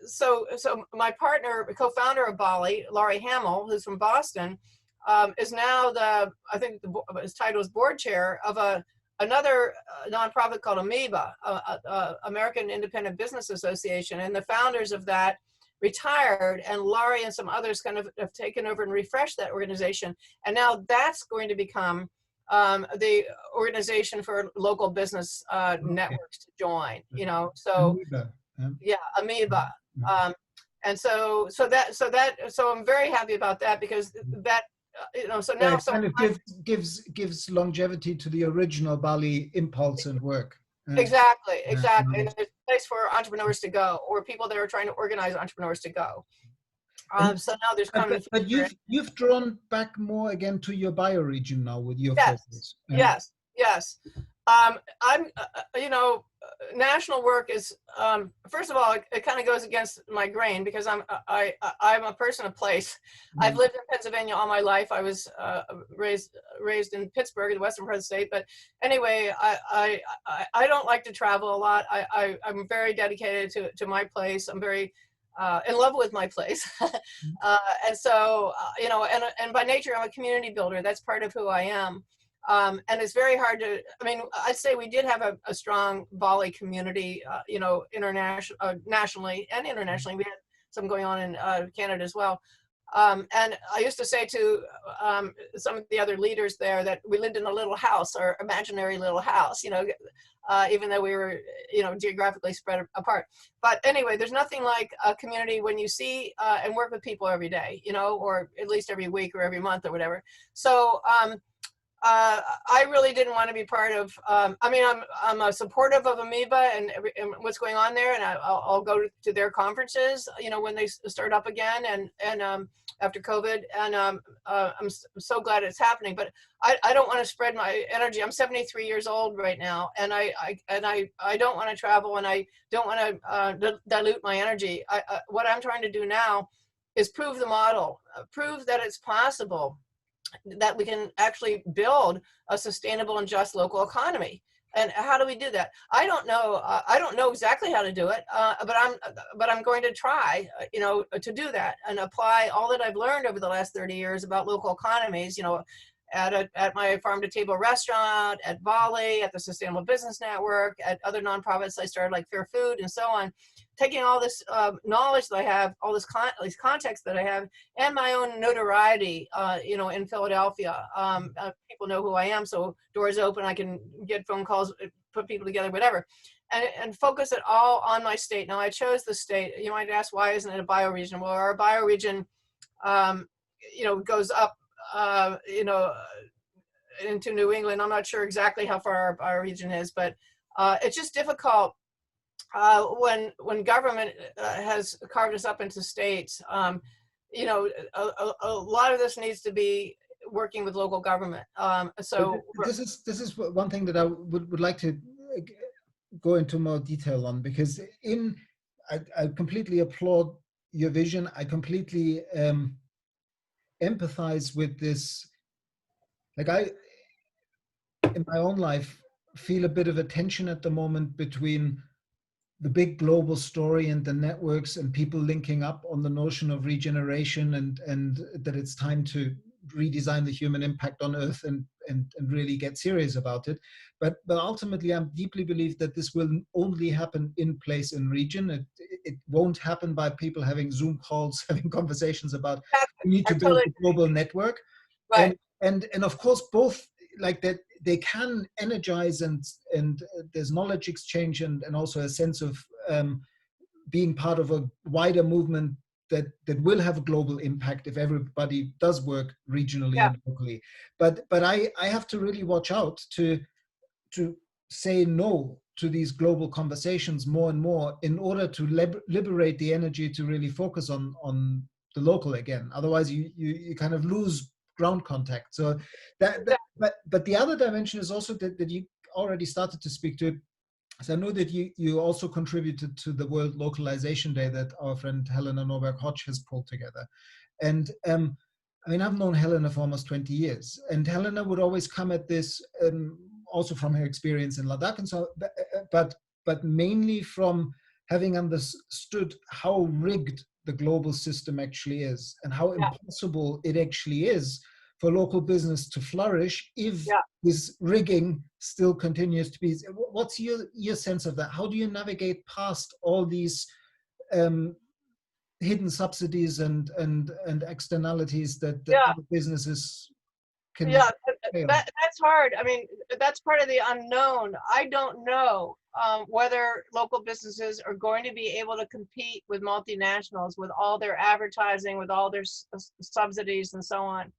so my partner, co-founder of Bali, Laurie Hamill, who's from Boston, is now I think his title is board chair of another nonprofit called Amoeba, American Independent Business Association, and the founders of that retired, and Laurie and some others kind of have taken over and refreshed that organization, and now that's going to become the organization for local business networks to join. You know, so Amoeba. yeah, Amoeba. And so I'm very happy about that, because that you know, so now kind of gives longevity to the original Bali impulse and work. Exactly. And there's a place for entrepreneurs to go, or people that are trying to organize entrepreneurs to go. So now there's coming. But you've drawn back more again to your bioregion now with your focus. Yes. I'm you know, national work is first of all, it kind of goes against my grain, because I'm a person of place. I've lived in Pennsylvania all my life. I was raised in Pittsburgh, the western part of the state. But anyway, I don't like to travel a lot. I'm very dedicated to my place. I'm very in love with my place. And so you know, and by nature I'm a community builder. That's part of who I am. And it's very hard to, I mean, I'd say we did have a strong Bali community, you know, nationally and internationally. We had some going on in Canada as well. And I used to say to some of the other leaders there that we lived in a little house, or imaginary little house, you know, even though we were, you know, geographically spread apart. But anyway, there's nothing like a community when you see and work with people every day, you know, or at least every week or every month or whatever. So, I really didn't want to be part of, I mean, I'm a supportive of Amoeba and what's going on there, and I'll go to their conferences, you know, when they start up again, and after COVID, and I'm so glad it's happening. But I don't want to spread my energy. I'm 73 years old right now, and I don't want to travel, and I don't want to dilute my energy. What I'm trying to do now is prove the model, prove that it's possible, that we can actually build a sustainable and just local economy. And how do we do that? I don't know. I don't know exactly how to do it, but I'm going to try, you know, to do that and apply all that I've learned over the last 30 years about local economies, you know, at my farm to table restaurant, at Bali, at the Sustainable Business Network, at other nonprofits I started like Fair Food and so on. Taking all this knowledge that I have, all this these contexts that I have, and my own notoriety, you know, in Philadelphia. People know who I am, so doors open, I can get phone calls, put people together, whatever, and focus it all on my state. Now, I chose the state. You might ask, why isn't it a bioregion? Well, our bioregion, you know, goes up, you know, into New England. I'm not sure exactly how far our bioregion is, but it's just difficult. When government has carved us up into states, you know, a lot of this needs to be working with local government. So this is one thing that I would like to go into more detail on, because I completely applaud your vision. I completely empathize with this. Like, I, in my own life, feel a bit of a tension at the moment between the big global story and the networks and people linking up on the notion of regeneration, and that it's time to redesign the human impact on Earth and really get serious about it. But ultimately, I deeply believe that this will only happen in place in region. It won't happen by people having Zoom calls, having conversations about we need to build a global network. Right. And of course, both like that, they can energize, and there's knowledge exchange, and also a sense of being part of a wider movement that will have a global impact if everybody does work regionally and locally. But I have to really watch out to say no to these global conversations more and more, in order to liberate the energy to really focus on the local again. Otherwise, you kind of lose ground contact. So but the other dimension is also that you already started to speak to. So I know that you also contributed to the World Localization Day that our friend Helena Norberg-Hodge has pulled together. And I mean, I've known Helena for almost 20 years, and Helena would always come at this also from her experience in Ladakh, and so, but mainly from having understood how rigged the global system actually is, and how impossible it actually is for local business to flourish if Yeah. this rigging still continues to be. What's your sense of that? How do you navigate past all these hidden subsidies and externalities that Yeah. other businesses can Yeah, fail? that's hard. I mean, that's part of the unknown. I don't know whether local businesses are going to be able to compete with multinationals with all their advertising, with all their subsidies and so on.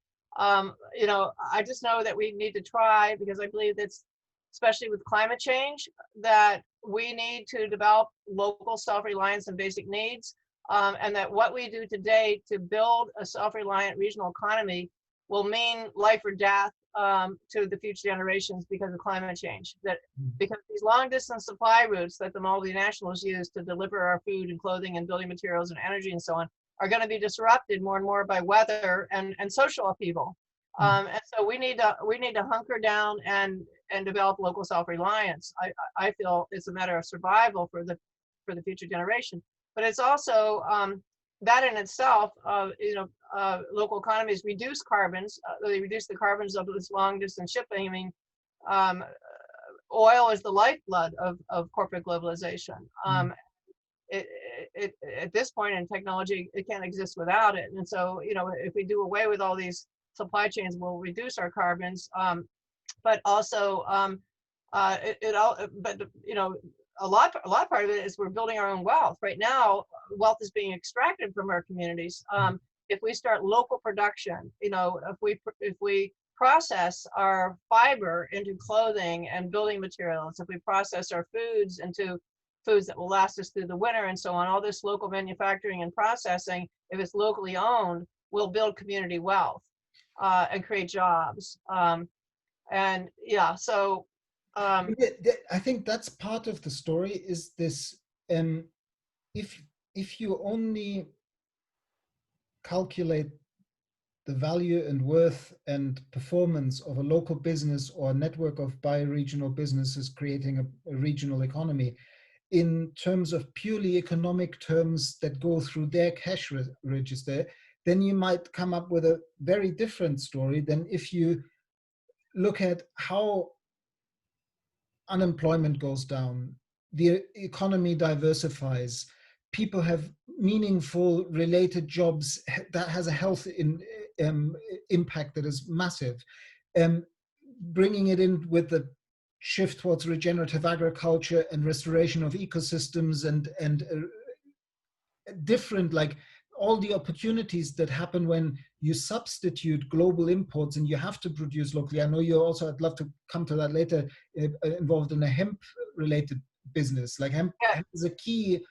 You know, I just know that we need to try, because I believe that's, especially with climate change, that we need to develop local self-reliance and basic needs, and that what we do today to build a self-reliant regional economy will mean life or death to the future generations because of climate change. That because these long distance supply routes that the multinationals use to deliver our food and clothing and building materials and energy and so on are going to be disrupted more and more by weather and social upheaval. And so we need to hunker down and develop local self-reliance. I feel it's a matter of survival for the future generation, but it's also that in itself, local economies reduce carbons. They reduce the carbons of this long distance shipping. I mean, oil is the lifeblood of corporate globalization. At this point in technology, it can't exist without it. And so, you know, if we do away with all these supply chains, we'll reduce our carbons. But also, but you know, a lot part of it is we're building our own wealth. Right now, wealth is being extracted from our communities. If we start local production, you know, if we process our fiber into clothing and building materials, if we process our foods into foods that will last us through the winter and so on, all this local manufacturing and processing, if it's locally owned, will build community wealth and create jobs. And yeah, so I think that's part of the story, is this, if you only calculate the value and worth and performance of a local business or a network of bioregional businesses creating a regional economy in terms of purely economic terms that go through their cash register, then you might come up with a very different story than if you look at how unemployment goes down, the economy diversifies, people have meaningful related jobs that has a health impact that is massive. Bringing it in with the shift towards regenerative agriculture and restoration of ecosystems and different, like all the opportunities that happen when you substitute global imports and you have to produce locally. I know you're also, I'd love to come to that later, involved in a hemp related business. Like hemp is a key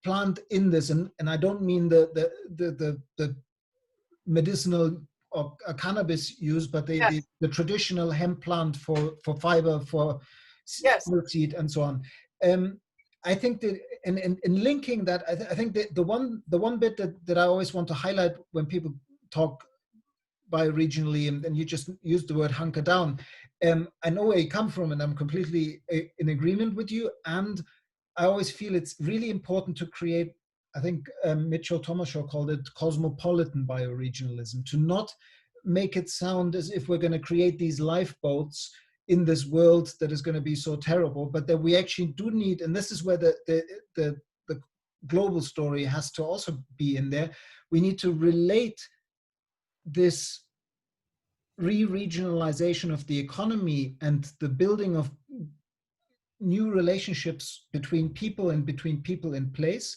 plant in this, and I don't mean the medicinal or cannabis use, but the traditional hemp plant for fiber, for seed and so on. I think that in linking that, I think that the one bit that I always want to highlight when people talk bioregionally, and you just use the word hunker down, I know where you come from, and I'm completely in agreement with you. And I always feel it's really important to create, I think Mitchell Tomashaw called it cosmopolitan bioregionalism, to not make it sound as if we're going to create these lifeboats in this world that is going to be so terrible, but that we actually do need, and this is where the global story has to also be in there, we need to relate this re-regionalization of the economy and the building of new relationships between people and between people in place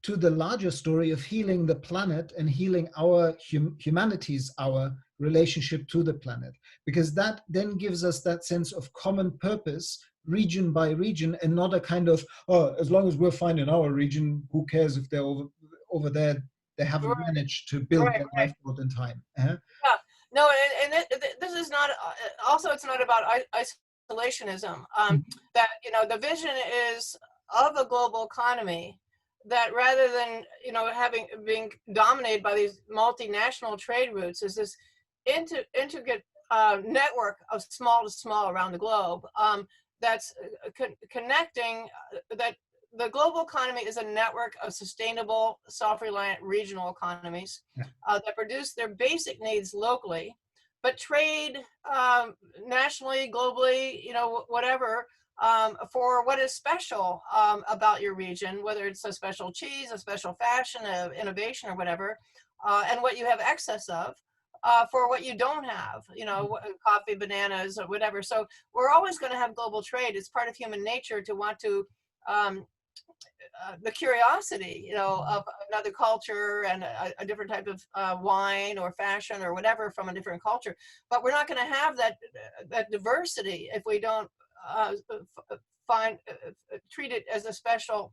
to the larger story of healing the planet and healing our humanity's, our relationship to the planet, because that then gives us that sense of common purpose region by region, and not a kind of, oh, as long as we're fine in our region, who cares if they're over there, they haven't managed to build their lifeboat in time. Yeah, no, and this is not, also it's not about isolationism. That, you know, the vision is of a global economy that, rather than, you know, being dominated by these multinational trade routes, is this intricate network of small to small around the globe that's connecting, that the global economy is a network of sustainable, self-reliant regional economies that produce their basic needs locally, but trade nationally, globally, you know, whatever, for what is special about your region, whether it's a special cheese, a special fashion, of innovation, or whatever, and what you have excess of. For what you don't have, you know, coffee, bananas, or whatever. So we're always going to have global trade. It's part of human nature to want to um, the curiosity, you know, of another culture and a different type of wine or fashion or whatever from a different culture. But we're not going to have that diversity if we don't treat it as a special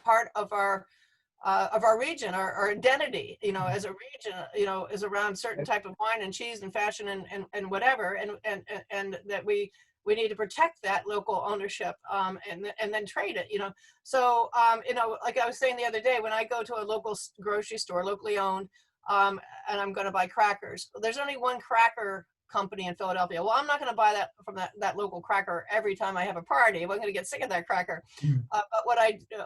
part of our region, our identity, you know, as a region, you know, is around certain type of wine and cheese and fashion and whatever, and that we need to protect that local ownership, and then trade it, you know. So, you know, like I was saying the other day, when I go to a local grocery store, locally owned, and I'm going to buy crackers, there's only one cracker company in Philadelphia. Well, I'm not going to buy that from that local cracker every time I have a party. I'm going to get sick of that cracker. But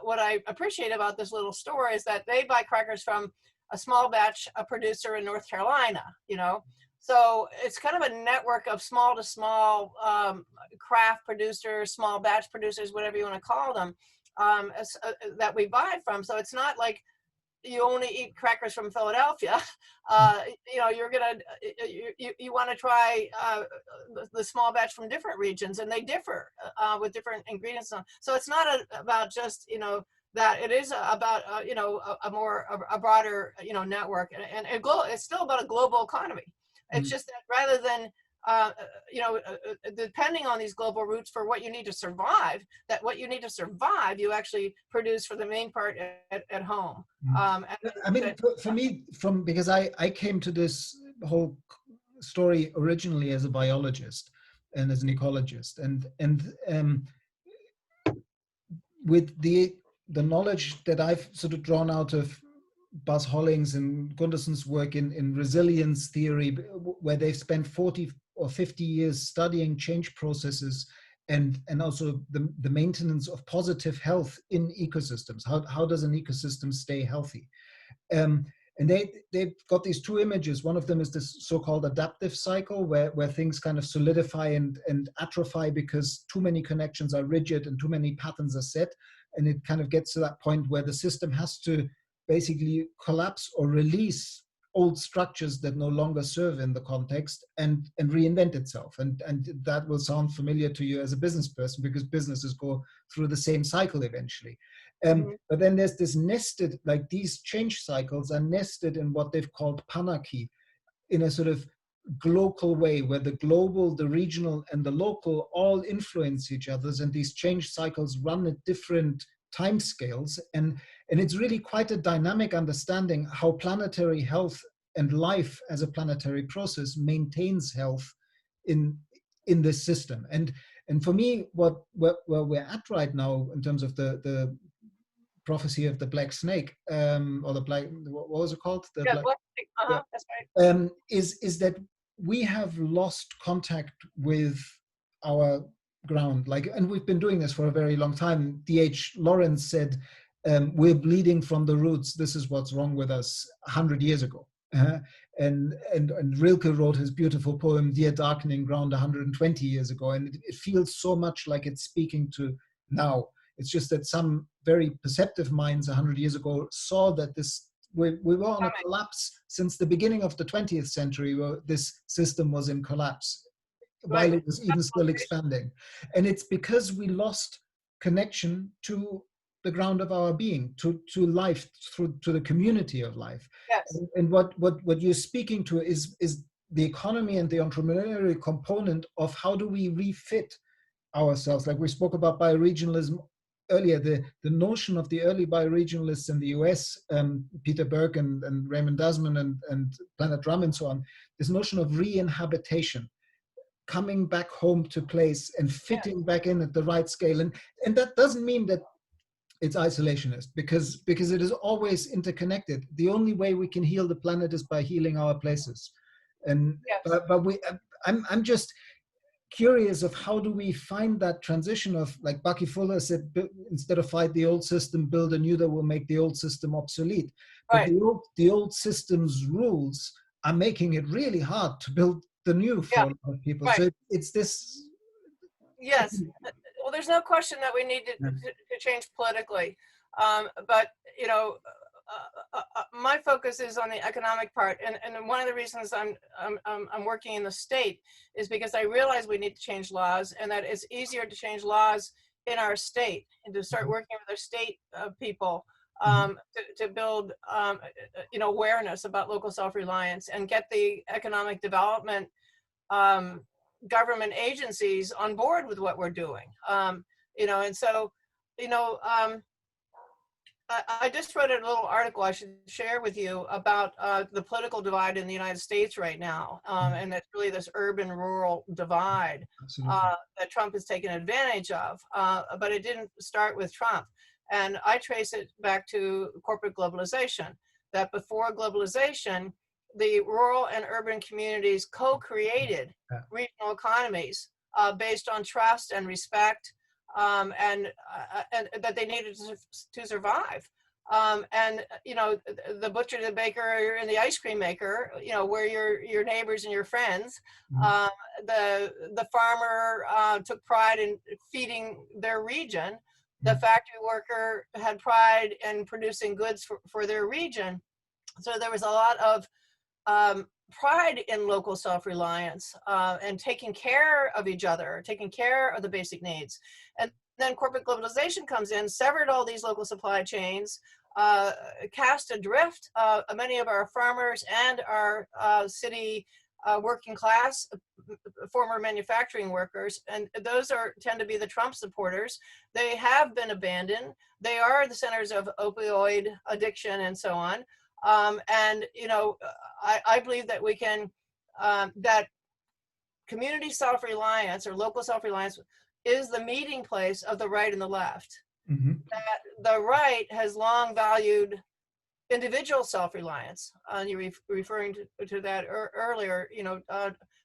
what I appreciate about this little store is that they buy crackers from a small batch, a producer in North Carolina, you know. So it's kind of a network of small to small craft producers, small batch producers, whatever you want to call them, that we buy from. So it's not like you only eat crackers from Philadelphia. You know, you're gonna, you want to try the small batch from different regions, and they differ with different ingredients. So it's not about just, you know, that. It is about you know, a broader, you know, network, and it's still about a global economy. It's just that rather than you know, depending on these global routes for what you need to survive, that what you need to survive, you actually produce for the main part at home. I mean, for me, because I came to this whole story originally as a biologist and as an ecologist, and with the knowledge that I've sort of drawn out of Buzz Hollings and Gunderson's work in resilience theory, where they've spent 40 or 50 years studying change processes and also the maintenance of positive health in ecosystems. How does an ecosystem stay healthy? And they've got these two images. One of them is this so-called adaptive cycle, where things kind of solidify and atrophy because too many connections are rigid and too many patterns are set. And it kind of gets to that point where the system has to basically collapse or release old structures that no longer serve in the context and reinvent itself. And that will sound familiar to you as a business person, because businesses go through the same cycle eventually. But then there's this nested, like these change cycles are nested in what they've called panarchy, in a sort of global way, where the global, the regional, and the local all influence each other, and these change cycles run at different timescales. And it's really quite a dynamic understanding how planetary health and life as a planetary process maintains health in this system. And for me, where we're at right now in terms of the prophecy of the black snake, or the black, what was it called? The yeah, black, that's right. is that we have lost contact with our ground, like, and we've been doing this for a very long time. D.H. Lawrence said, we're bleeding from the roots. This is what's wrong with us 100 years ago. And Rilke wrote his beautiful poem, Dear Darkening Ground, 120 years ago. And it feels so much like it's speaking to now. It's just that some very perceptive minds 100 years ago saw that we were on a collapse since the beginning of the 20th century, where this system was in collapse, while it was even still expanding. And it's because we lost connection to the ground of our being, to life, to the community of life. Yes. And what you're speaking to is the economy and the entrepreneurial component of how do we refit ourselves. Like we spoke about bioregionalism earlier, the notion of the early bioregionalists in the US, Peter Burke and Raymond Dasman and Planet Drum and so on, this notion of re-inhabitation, coming back home to place and fitting back in at the right scale. And that doesn't mean that it's isolationist, because it is always interconnected. The only way we can heal the planet is by healing our places. And but I'm just curious of how do we find that transition of, like Bucky Fuller said, instead of fight the old system, build a new that will make the old system obsolete. But the old system's rules are making it really hard to build the new for Yeah, a lot of people. right. So it's this. Yes. Well, there's no question that we need to change politically. But, you know, my focus is on the economic part. And one of the reasons I'm working in the state is because I realize we need to change laws, and that it's easier to change laws in our state and to start working with our state people to build, you know, awareness about local self-reliance and get the economic development government agencies on board with what we're doing. You know, and so, you know, I just wrote a little article I should share with you about the political divide in the United States right now. And that's really this urban-rural divide that Trump has taken advantage of. But it didn't start with Trump. And I trace it back to corporate globalization, that before globalization, the rural and urban communities co-created regional economies based on trust and respect, and that they needed to survive. And you know, the butcher, the baker, and the ice cream maker, you know, were your neighbors and your friends. The farmer took pride in feeding their region. The factory worker had pride in producing goods for their region. So there was a lot of pride in local self-reliance and taking care of each other, taking care of the basic needs. And then corporate globalization comes in, severed all these local supply chains, cast adrift many of our farmers and our city working class, former manufacturing workers, and those tend to be the Trump supporters. They have been abandoned. They are the centers of opioid addiction and so on. And, you know, I believe that we can, that community self-reliance or local self-reliance is the meeting place of the right and the left. That the right has long valued individual self-reliance. And you're referring to that earlier, you know,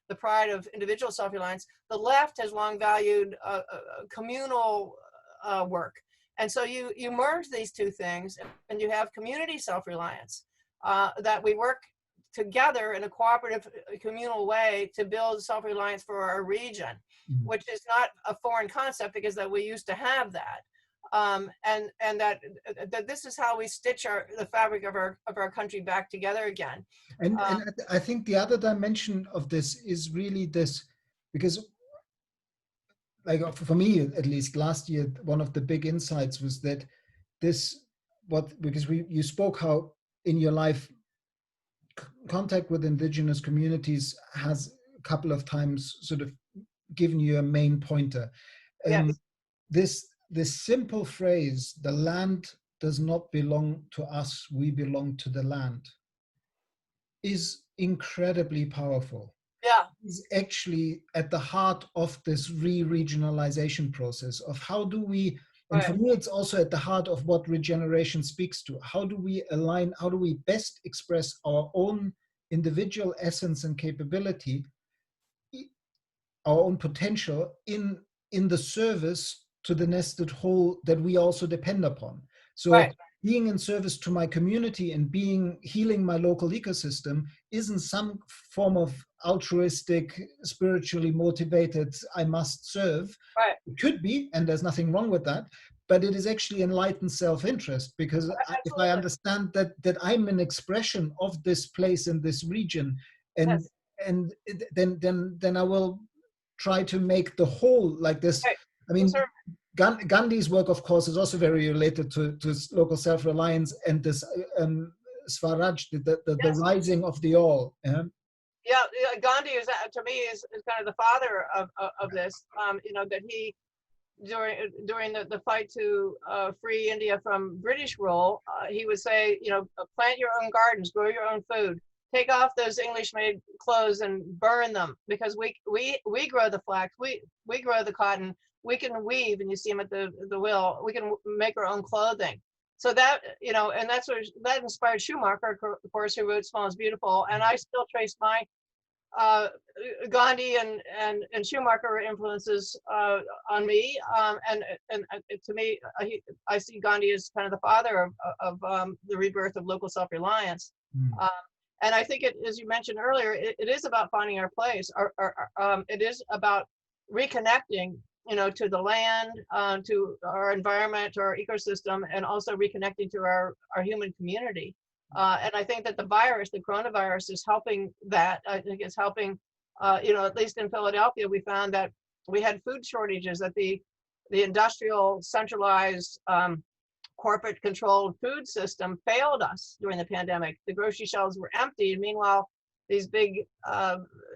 the pride of individual self-reliance. The left has long valued communal work. And so you merge these two things and you have community self-reliance, that we work together in a cooperative communal way to build self-reliance for our region, which is not a foreign concept because that we used to have that. And that this is how we stitch the fabric of our country back together again. And I think the other dimension of this is really this, because like for me, at least last year, one of the big insights was that because you spoke how in your life contact with indigenous communities has a couple of times sort of given you a main pointer. Yes. This simple phrase, the land does not belong to us, we belong to the land, is incredibly powerful. Yeah. Is actually at the heart of this re-regionalization process of how do we, and for me it's also at the heart of what regeneration speaks to. How do we align, how do we best express our own individual essence and capability, our own potential in the service to the nested whole that we also depend upon. So being in service to my community and healing my local ecosystem isn't some form of altruistic, spiritually motivated, I must serve. It could be, and there's nothing wrong with that, but it is actually enlightened self-interest, because if I understand that I'm an expression of this place in this region, and then I will try to make the whole like this. I mean, Gandhi's work, of course, is also very related to local self-reliance and this Swaraj, the rising of the all. Yeah, Gandhi is, to me, is kind of the father of this. You know, that he during the fight to free India from British rule, he would say, you know, plant your own gardens, grow your own food, take off those English-made clothes and burn them, because we grow the flax, we grow the cotton, we can weave, and you see them at the wheel, we can make our own clothing. So that, you know, and that inspired Schumacher, of course, who wrote Small is Beautiful. And I still trace my Gandhi and Schumacher influences on me. And to me, I see Gandhi as kind of the father of the rebirth of local self-reliance. And I think it, as you mentioned earlier, it is about finding our place. It is about reconnecting, to the land, to our environment, to our ecosystem, and also reconnecting to our human community. And I think that the coronavirus is helping that. I think it's helping, at least in Philadelphia, we found that we had food shortages, that the industrial centralized corporate controlled food system failed us during the pandemic. The grocery shelves were empty. And meanwhile, these big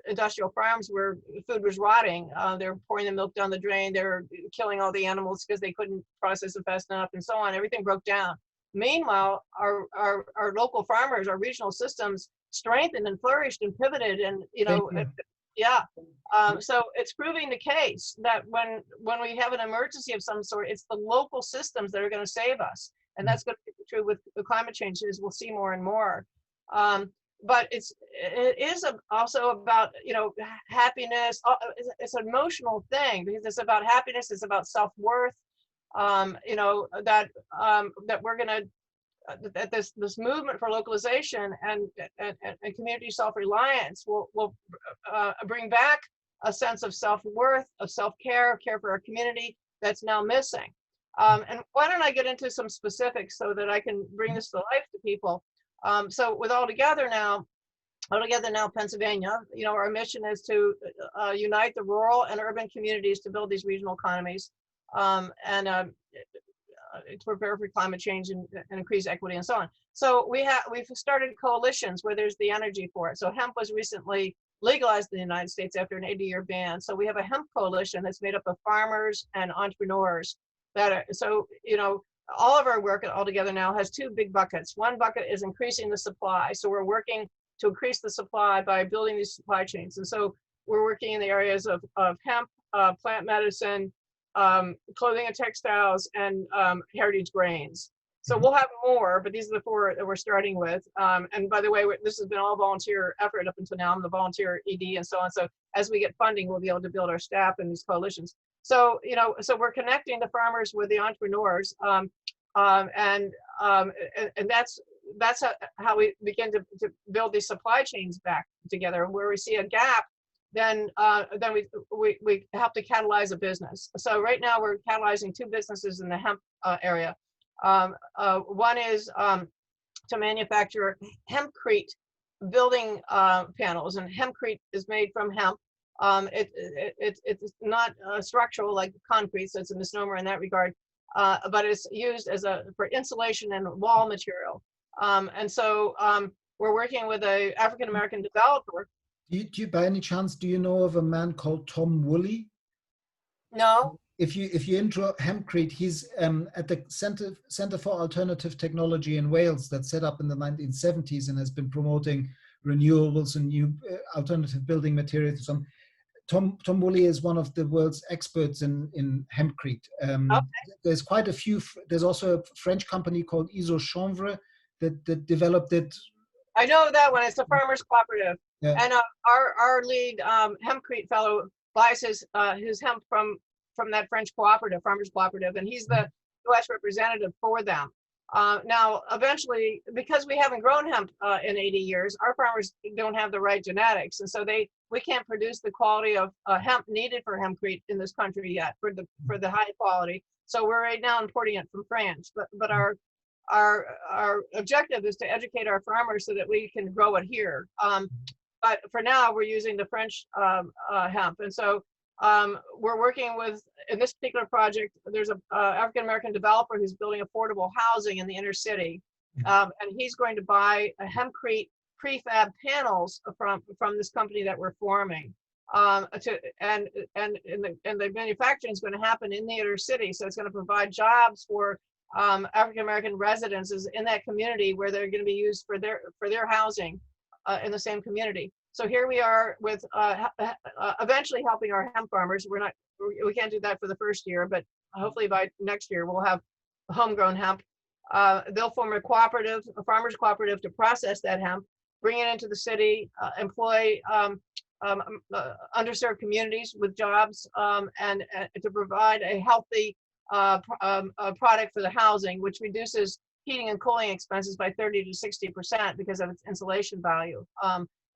industrial farms where food was rotting, they're pouring the milk down the drain, they're killing all the animals because they couldn't process it fast enough, and so on. Everything broke down. Meanwhile, our local farmers, our regional systems strengthened and flourished and pivoted, and yeah. So it's proving the case that when we have an emergency of some sort, it's the local systems that are going to save us, and that's going to be true with climate change, as we'll see more and more. But it is also about happiness. It's an emotional thing, because it's about happiness. It's about self-worth. That we're going to that this movement for localization and community self-reliance will bring back a sense of self-worth, of self-care, care for our community that's now missing. And why don't I get into some specifics so that I can bring this to life to people? So with All Together Now Pennsylvania, our mission is to unite the rural and urban communities to build these regional economies, and to prepare for climate change and increase equity and so on. So we've started coalitions where there's the energy for it. So hemp was recently legalized in the United States after an 80-year ban. So we have a hemp coalition that's made up of farmers and entrepreneurs all of our work at All Together Now has two big buckets. One bucket is increasing the supply. So we're working to increase the supply by building these supply chains. And so we're working in the areas of hemp, plant medicine, clothing and textiles, and heritage grains. So we'll have more, but these are the four that we're starting with. And by the way, this has been all volunteer effort up until now. I'm the volunteer ED and so on. So as we get funding, we'll be able to build our staff in these coalitions. So, so we're connecting the farmers with the entrepreneurs, and that's how we begin to build these supply chains back together. Where we see a gap, then we help to catalyze a business. So right now we're catalyzing two businesses in the hemp area. One is to manufacture hempcrete building panels, and hempcrete is made from hemp. It's not structural like concrete, so it's a misnomer in that regard. But it's used for insulation and wall material. And so we're working with an African-American developer. Do you, by any chance, do you know of a man called Tom Woolley? No. If you intro hempcrete, he's at the Center for Alternative Technology in Wales, that's set up in the 1970s and has been promoting renewables and new alternative building materials. Tom Woolley is one of the world's experts in hempcrete. Okay. There's quite a few. There's also a French company called Isochanvre that developed it. I know that one. It's a farmers cooperative. Yeah. And our lead hempcrete fellow buys his hemp from that French cooperative, farmers cooperative, and he's the U.S. representative for them. Now, eventually, because we haven't grown hemp in 80 years, our farmers don't have the right genetics, and so we can't produce the quality of hemp needed for hempcrete in this country yet for the high quality. So we're right now importing it from France. But our objective is to educate our farmers so that we can grow it here. But for now, we're using the French hemp, and so we're working with, in this particular project, there's a African-American developer who's building affordable housing in the inner city, and he's going to buy a hempcrete prefab panels from this company that we're forming. And the manufacturing is going to happen in the inner city, so it's going to provide jobs for African-American residences in that community where they're going to be used for their housing in the same community. So here we are with eventually helping our hemp farmers. We can't do that for the first year, but hopefully by next year we'll have homegrown hemp. They'll form a cooperative, a farmers cooperative, to process that hemp, bring it into the city, employ underserved communities with jobs, and to provide a healthy product for the housing, which reduces heating and cooling expenses by 30 to 60% because of its insulation value,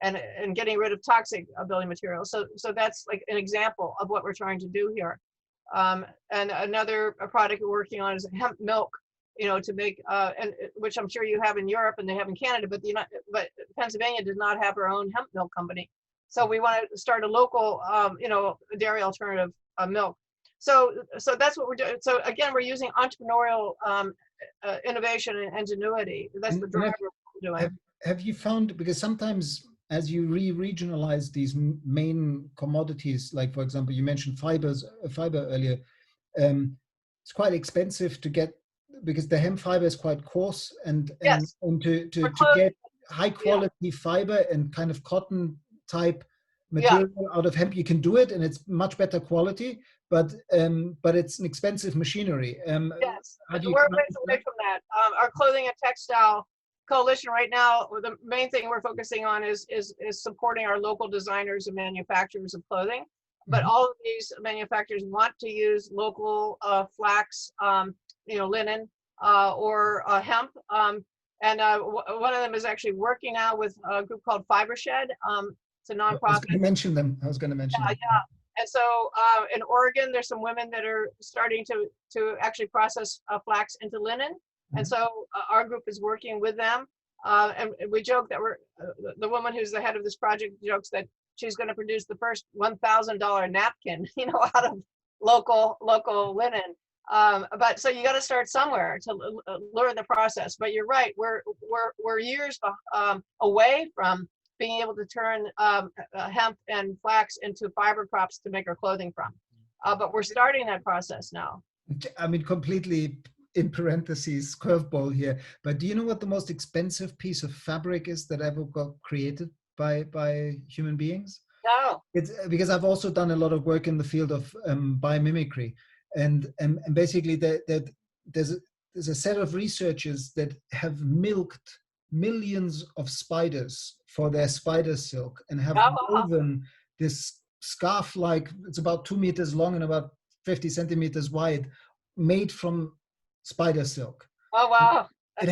and getting rid of toxic building materials. So that's like an example of what we're trying to do here. And another product we're working on is hemp milk, to make, and which I'm sure you have in Europe and they have in Canada, but Pennsylvania does not have her own hemp milk company. So we want to start a local, dairy alternative milk. So that's what we're doing. So again, we're using entrepreneurial innovation and ingenuity. That's the driver we're doing. Have you found, because sometimes as you regionalize these main commodities, like for example, you mentioned fiber earlier, it's quite expensive to get, because the hemp fiber is quite coarse, and Yes. to get high quality fiber and kind of cotton type material out of hemp, you can do it and it's much better quality, but it's an expensive machinery. Yes, we're a ways away from that. Our clothing and textile coalition right now, the main thing we're focusing on is supporting our local designers and manufacturers of clothing. But all of these manufacturers want to use local flax, linen, or hemp. And one of them is actually working now with a group called Fibershed. It's a nonprofit. I was going to mention them. Yeah. And so in Oregon, there's some women that are starting to actually process flax into linen. And so our group is working with them. And we joke that the woman who's the head of this project jokes that she's going to produce the first $1,000 napkin, out of local linen. But so you got to start somewhere to learn the process. But you're right, we're years away from being able to turn hemp and flax into fiber crops to make our clothing from. But we're starting that process now. I mean, completely in parentheses, curveball here. But do you know what the most expensive piece of fabric is that ever got created by human beings? No. It's because I've also done a lot of work in the field of biomimicry, and basically there's a set of researchers that have milked millions of spiders for their spider silk and have woven this scarf, like it's about 2 meters long and about 50 centimeters wide, made from spider silk. Oh wow! It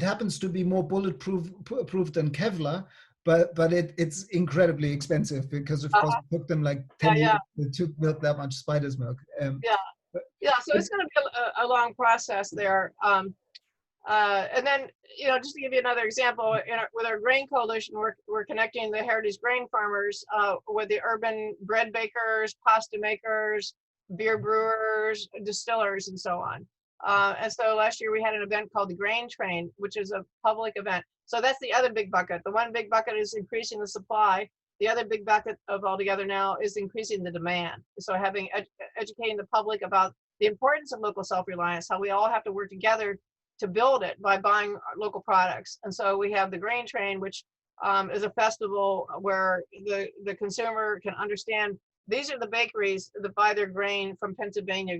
happens to be more bulletproof than Kevlar, but it's incredibly expensive because of course it took them like 10 years to milk that much spider's milk. So it's going to be a long process there. And then, just to give you another example, with our grain coalition, we're connecting the heritage grain farmers with the urban bread bakers, pasta makers, beer brewers, distillers, and so on. And so last year we had an event called the Grain Train, which is a public event. So that's the other big bucket. The one big bucket is increasing the supply. The other big bucket of altogether now is increasing the demand. So having educating the public about the importance of local self-reliance, how we all have to work together to build it by buying local products. And so we have the Grain Train, which is a festival where the consumer can understand these are the bakeries that buy their grain from Pennsylvania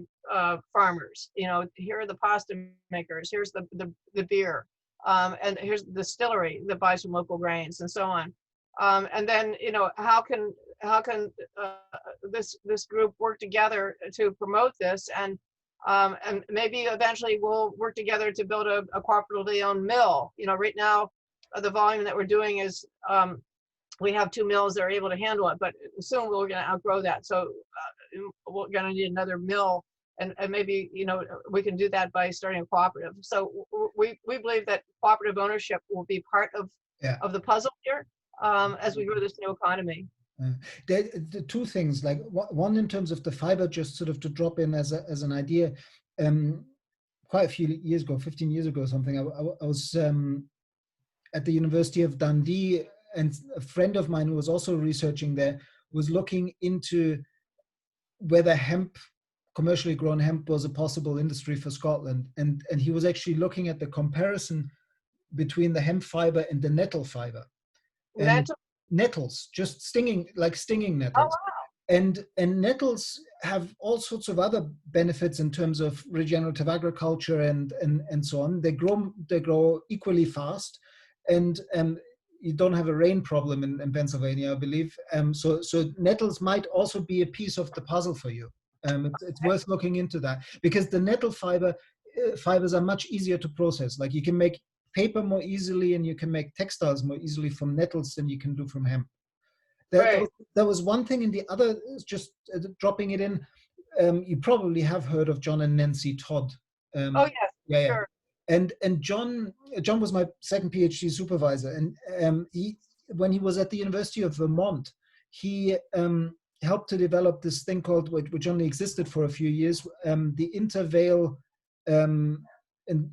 farmers. Here are the pasta makers, here's the beer, and here's the distillery that buys from local grains, and so on. And then, how can this group work together to promote this, and maybe eventually we'll work together to build a cooperatively owned mill. Right now, the volume that we're doing is we have 2 mills that are able to handle it, but soon we're going to outgrow that. So we're going to need another mill, and maybe we can do that by starting a cooperative. So we believe that cooperative ownership will be part of the puzzle here as we grow this new economy. The two things, like one in terms of the fiber, just sort of to drop in as an idea. Quite a few years ago, 15 years ago, something, I was at the University of Dundee, and a friend of mine who was also researching there was looking into whether commercially grown hemp was a possible industry for Scotland. And he was actually looking at the comparison between the hemp fiber and the nettle fiber. Nettles, just stinging nettles. Oh, wow. And nettles have all sorts of other benefits in terms of regenerative agriculture and so on. They grow equally fast, and you don't have a rain problem in Pennsylvania, I believe. So nettles might also be a piece of the puzzle for you. It's worth looking into that, because the nettle fiber, fibers are much easier to process. Like you can make paper more easily and you can make textiles more easily from nettles than you can do from hemp. Right. There was one thing, and the other is just dropping it in. You probably have heard of John and Nancy Todd. Oh yes, Yeah, yeah. sure. And John was my second PhD supervisor, and when he was at the University of Vermont, he helped to develop this thing called, which only existed for a few years, the Intervale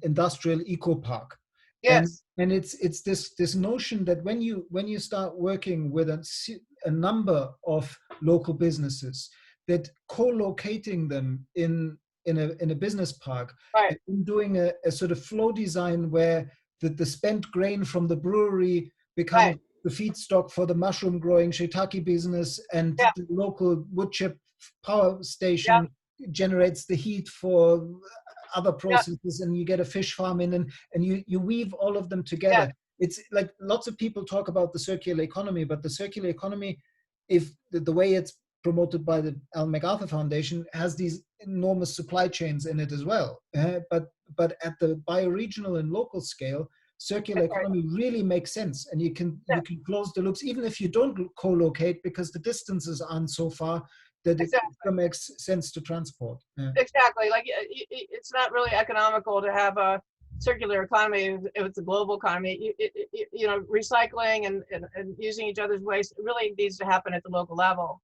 Industrial Eco Park. Yes. And it's this notion that when you start working with a number of local businesses, that co-locating them in a business park, Right. and doing a sort of flow design where the spent grain from the brewery becomes Right. the feedstock for the mushroom growing shiitake business, and Yeah. the local wood chip power Yeah. station generates the heat for other Yeah. processes, and you get a fish farm in, and you weave all of them Yeah. together. It's like lots of people talk about the circular economy, but the circular economy, if the way it's promoted by the Ellen MacArthur Foundation, has these enormous supply chains in it as well. But at the bioregional and local scale, circular That's right. economy really makes sense, and you can close the loops even if you don't co-locate, because the distances aren't so far that it Exactly. makes sense to transport. Yeah. Exactly. Like it's not really economical to have a circular economy if it's a global economy. You know, recycling and using each other's waste really needs to happen at the local level.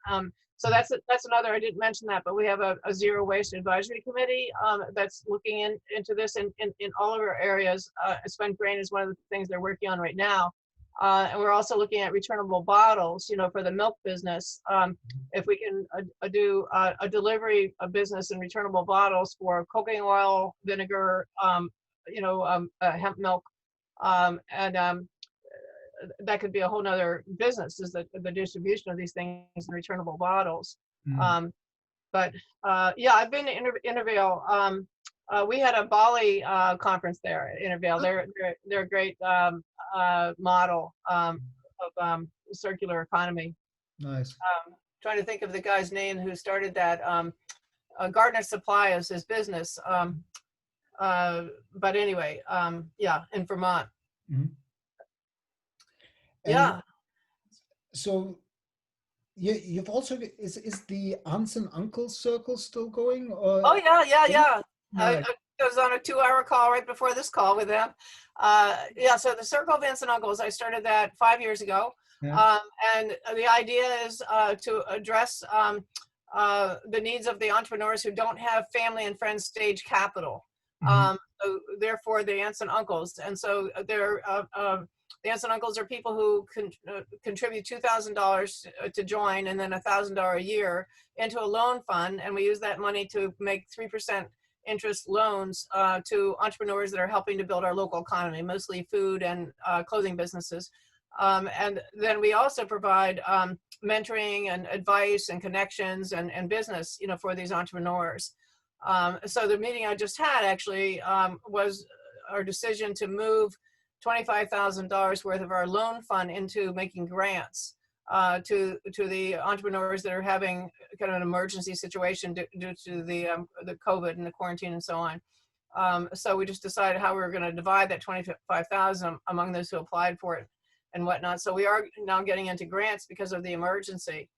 So that's another. I didn't mention that, but we have a zero waste advisory committee that's looking into this in all of our areas. Spent grain is one of the things they're working on right now. And we're also looking at returnable bottles, you know, for the milk business. If we can do a delivery of business in returnable bottles for cooking oil, vinegar, hemp milk, and that could be a whole nother business, is the distribution of these things in returnable bottles. Mm. But yeah, I've been to Intervale. We had a Bali conference there at Intervale. They're a great model of circular economy. Nice. Trying to think of the guy's name who started that. Gardner Supply is his business. But anyway, yeah, in Vermont. Mm-hmm. Yeah. So you've also, is the aunts and uncles circle still going? Or? Oh yeah. Nice. I was on a 2-hour call right before this call with them. Yeah, so the Circle of Aunts and Uncles, I started that 5 years ago. Yeah. And the idea is to address the needs of the entrepreneurs who don't have family and friends stage capital. Mm-hmm. So therefore, the aunts and uncles. And so they're the aunts and uncles are people who contribute $2,000 to join, and then $1,000 a year into a loan fund, and we use that money to make 3% interest loans to entrepreneurs that are helping to build our local economy, mostly food and clothing businesses. And then we also provide mentoring and advice and connections and business, you know, for these entrepreneurs. So the meeting I just had actually was our decision to move $25,000 worth of our loan fund into making grants to the entrepreneurs that are having kind of an emergency situation due to the COVID and the quarantine and so on. So we just decided how we were going to divide that $25,000 among those who applied for it and whatnot. So we are now getting into grants because of the emergency.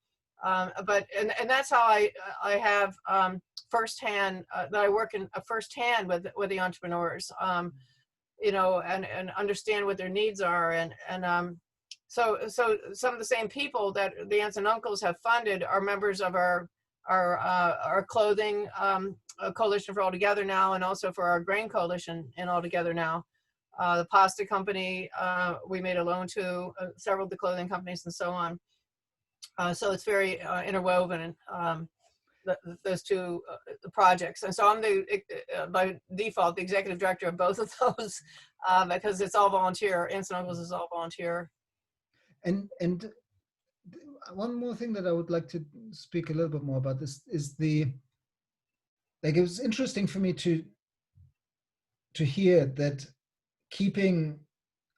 But that's how I have firsthand that I work in firsthand with the entrepreneurs, you know, and understand what their needs are, and so some of the same people that the aunts and uncles have funded are members of our clothing coalition for All Together Now, and also for our grain coalition in All Together Now. The pasta company, we made a loan to, several of the clothing companies, and so on. So it's very interwoven, those two projects. And so I'm by default, the executive director of both of those, because it's all volunteer. Aunts and Uncles is all volunteer. And one more thing that I would like to speak a little bit more about this is it was interesting for me to hear that keeping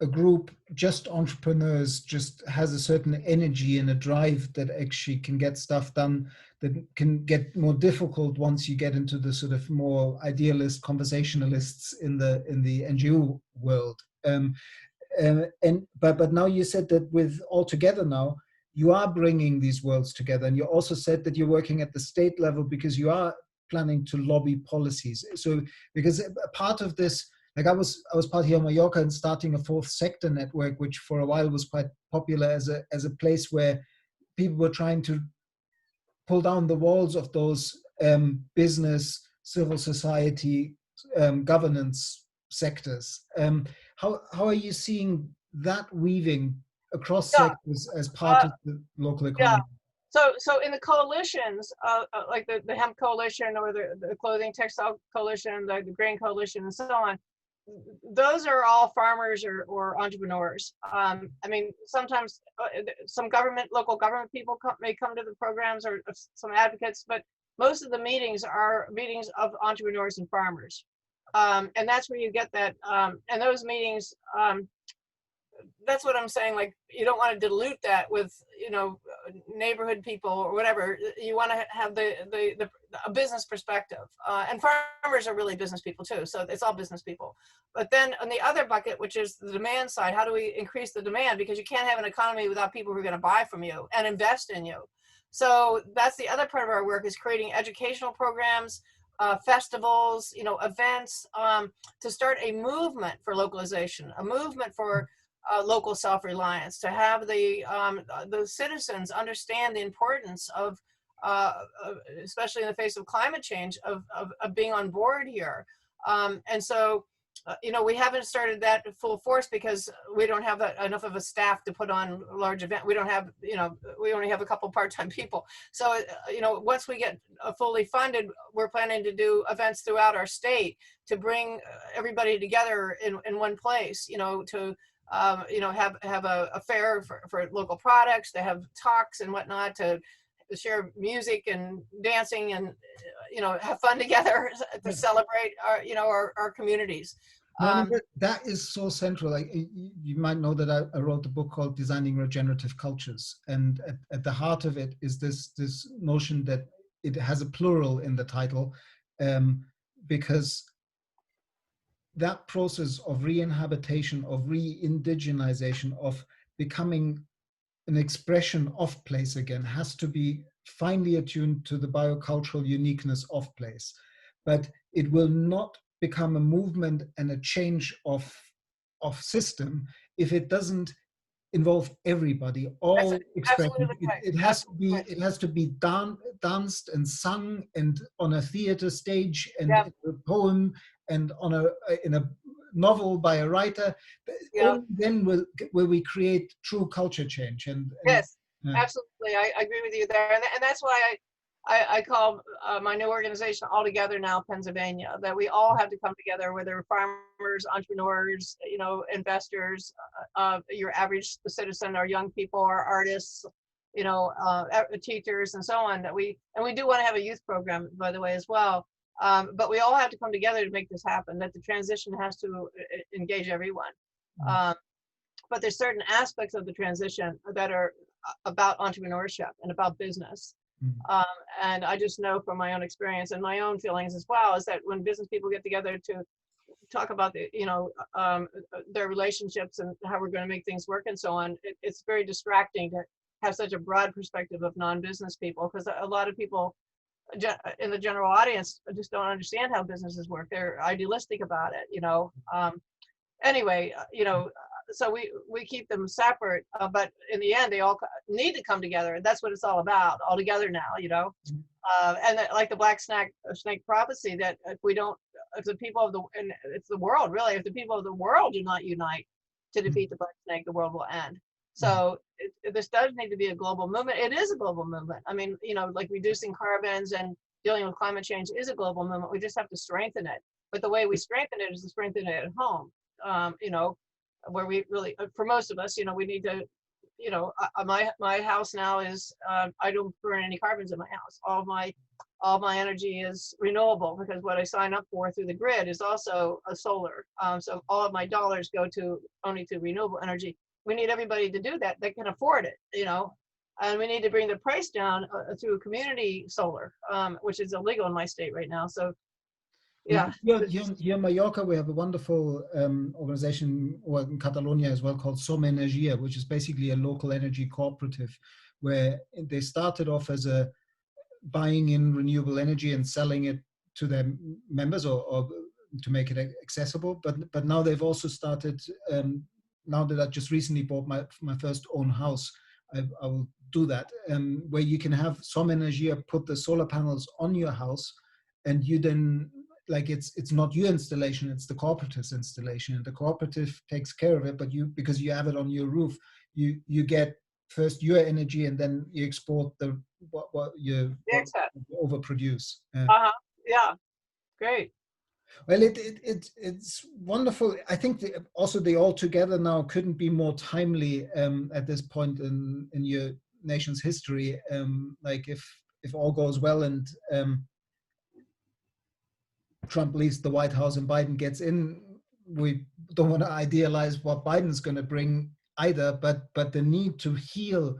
a group, just entrepreneurs, just has a certain energy and a drive that actually can get stuff done, that can get more difficult once you get into the sort of more idealist conversationalists in the NGO world. But now you said that with All Together now, you are bringing these worlds together, and you also said that you're working at the state level because you are planning to lobby policies. So because a part of this, like I was part here on Mallorca and starting a fourth sector network, which for a while was quite popular as a place where people were trying to pull down the walls of those business, civil society, governance sectors. How are you seeing that weaving across Yeah, sectors as part of the local yeah. economy? So in the coalitions, like the Hemp Coalition or the Clothing Textile Coalition, the Grain Coalition, and so on, those are all farmers or entrepreneurs. I mean, sometimes some local government people may come to the programs, or some advocates, but most of the meetings are meetings of entrepreneurs and farmers. And that's where you get that. And those meetings, that's what I'm saying. Like, you don't want to dilute that with, neighborhood people or whatever. You want to have a business perspective. And farmers are really business people too. So it's all business people. But then on the other bucket, which is the demand side, how do we increase the demand? Because you can't have an economy without people who are going to buy from you and invest in you. So that's the other part of our work, is creating educational programs, festivals, events, to start a movement for localization, a movement for local self-reliance, to have the citizens understand the importance of, especially in the face of climate change, of being on board here. And so, we haven't started that at full force because we don't have enough of a staff to put on a large event. We don't have, we only have a couple part-time people. So, once we get fully funded, we're planning to do events throughout our state to bring everybody together in one place, to have a fair for local products, to have talks and whatnot, to share music and dancing and, have fun together, to celebrate our communities. No, I mean, that is so central. Like, you might know that I wrote a book called Designing Regenerative Cultures, and at the heart of it is this notion that it has a plural in the title, because that process of re-inhabitation, of re-indigenization, of becoming an expression of place again, has to be finely attuned to the biocultural uniqueness of place. But it will not become a movement and a change of system if it doesn't involve everybody, all expressions. It has to be, it has to be danced and sung, and on a theater stage, and a poem, and in a novel by a writer. Only then will we create true culture change. And yes, absolutely, I agree with you there, and that's why I call my new organization All Together Now Pennsylvania, that we all have to come together, whether farmers, entrepreneurs, investors, your average citizen, or young people, or artists, teachers, and so on. And we do want to have a youth program, by the way, as well. But we all have to come together to make this happen, that the transition has to engage everyone. But there's certain aspects of the transition that are about entrepreneurship and about business. And I just know from my own experience and my own feelings as well, is that when business people get together to talk about their relationships and how we're going to make things work and so on, it's very distracting to have such a broad perspective of non-business people, because a lot of people in the general audience just don't understand how businesses work. They're idealistic about it, anyway, so we keep them separate, but in the end, they all need to come together. That's what it's all about, all together now, and like the Black Snake prophecy, that if the people of and it's the world, really, if the people of the world do not unite to defeat the Black Snake, the world will end. So this does need to be a global movement. It is a global movement. I mean, like reducing carbons and dealing with climate change is a global movement. We just have to strengthen it. But the way we strengthen it is to strengthen it at home. Where we really, for most of us, we need to, my house now is, I don't burn any carbons in my house. All of my all my energy is renewable, because what I sign up for through the grid is also a solar. So all of my dollars go to only to renewable energy. We need everybody to do that that can afford it, you know, and we need to bring the price down through community solar, which is illegal in my state right now. So yeah. Here in Mallorca, we have a wonderful organization, or in Catalonia as well, called Som Energia, which is basically a local energy cooperative, where they started off as a buying in renewable energy and selling it to their members, or to make it accessible. But now they've also started, now that I just recently bought my first own house, I will do that, where you can have Som Energia put the solar panels on your house, and you then, like, it's not your installation, it's the cooperative's installation, and the cooperative takes care of it, but because you have it on your roof, you get first your energy, and then you export what you overproduce. Yeah, great. Well, it's wonderful. I think also the all together now couldn't be more timely at this point in your nation's history. Like if all goes well and Trump leaves the White House and Biden gets in, we don't want to idealize what Biden's going to bring either, but the need to heal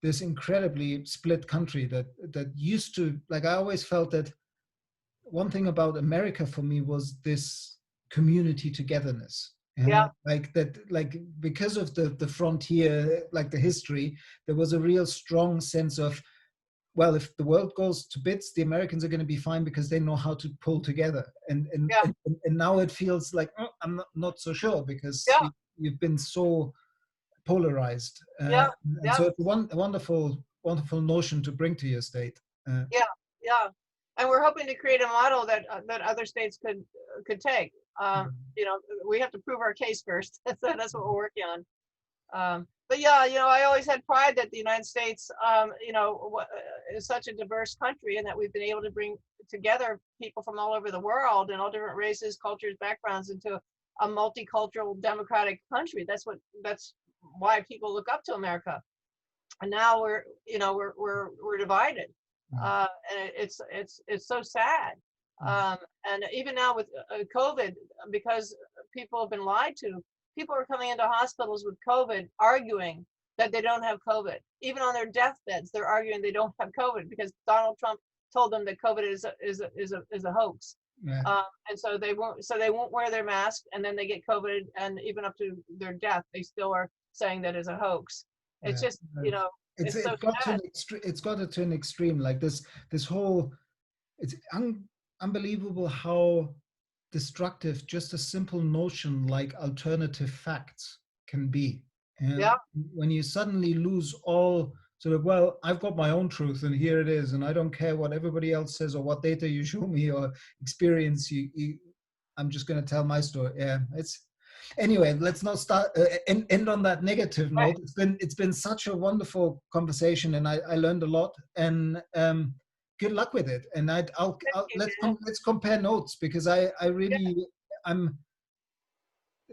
this incredibly split country that used to, like, I always felt that one thing about America for me was this community togetherness. Yeah. Like that, like because of the frontier, like the history, there was a real strong sense of, well, if the world goes to bits, the Americans are going to be fine because they know how to pull together. And now it feels like, oh, I'm not so sure, because you've been so polarized. And so it's a wonderful notion to bring to your state. Yeah. And we're hoping to create a model that other states could take. You know, we have to prove our case first. So that's what we're working on. But yeah, you know, I always had pride that the United States, you know, is such a diverse country, and that we've been able to bring together people from all over the world and all different races, cultures, backgrounds into a multicultural democratic country. That's why people look up to America. And now we're divided. And it's so sad. And even now with COVID, because people have been lied to, people are coming into hospitals with COVID arguing that they don't have COVID. Even on their deathbeds, they're arguing they don't have COVID because Donald Trump told them that COVID is a hoax. And so they won't wear their mask, and then they get COVID, and even up to their death, they still are saying that is a hoax. It's just, you know, it's got to an extreme. Like this whole, it's unbelievable how destructive just a simple notion like alternative facts can be. And when you suddenly lose all sort of, well, I've got my own truth and here it is, and I don't care what everybody else says or what data you show me or experience I'm just going to tell my story. Anyway, let's not start end on that negative note. It's been such a wonderful conversation, and I learned a lot, and good luck with it. And let's compare notes, because I'm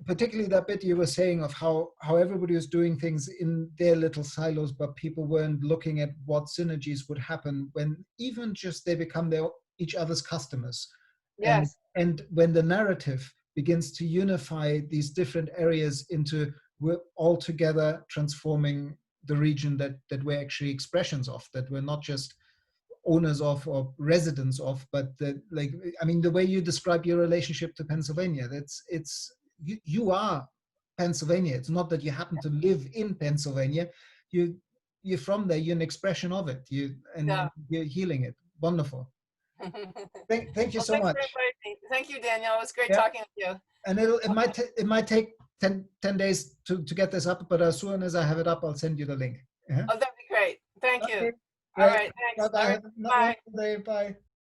particularly that bit you were saying of how everybody was doing things in their little silos, but people weren't looking at what synergies would happen when even just they become each other's customers. Yes. And when the narrative begins to unify these different areas into, we're all together transforming the region that we're actually expressions of, that we're not just owners of or residents of, but the way you describe your relationship to Pennsylvania, you are Pennsylvania. It's not that you happen to live in Pennsylvania. You're from there. You're an expression of it. You're healing it. Wonderful. Thank you so much. Thank you, Daniel. It was great talking with you. And it might take 10 days to get this up, but as soon as I have it up, I'll send you the link. Oh, that'd be great. Thank you. Okay, all right, thanks. Bye-bye. All right, bye. Bye.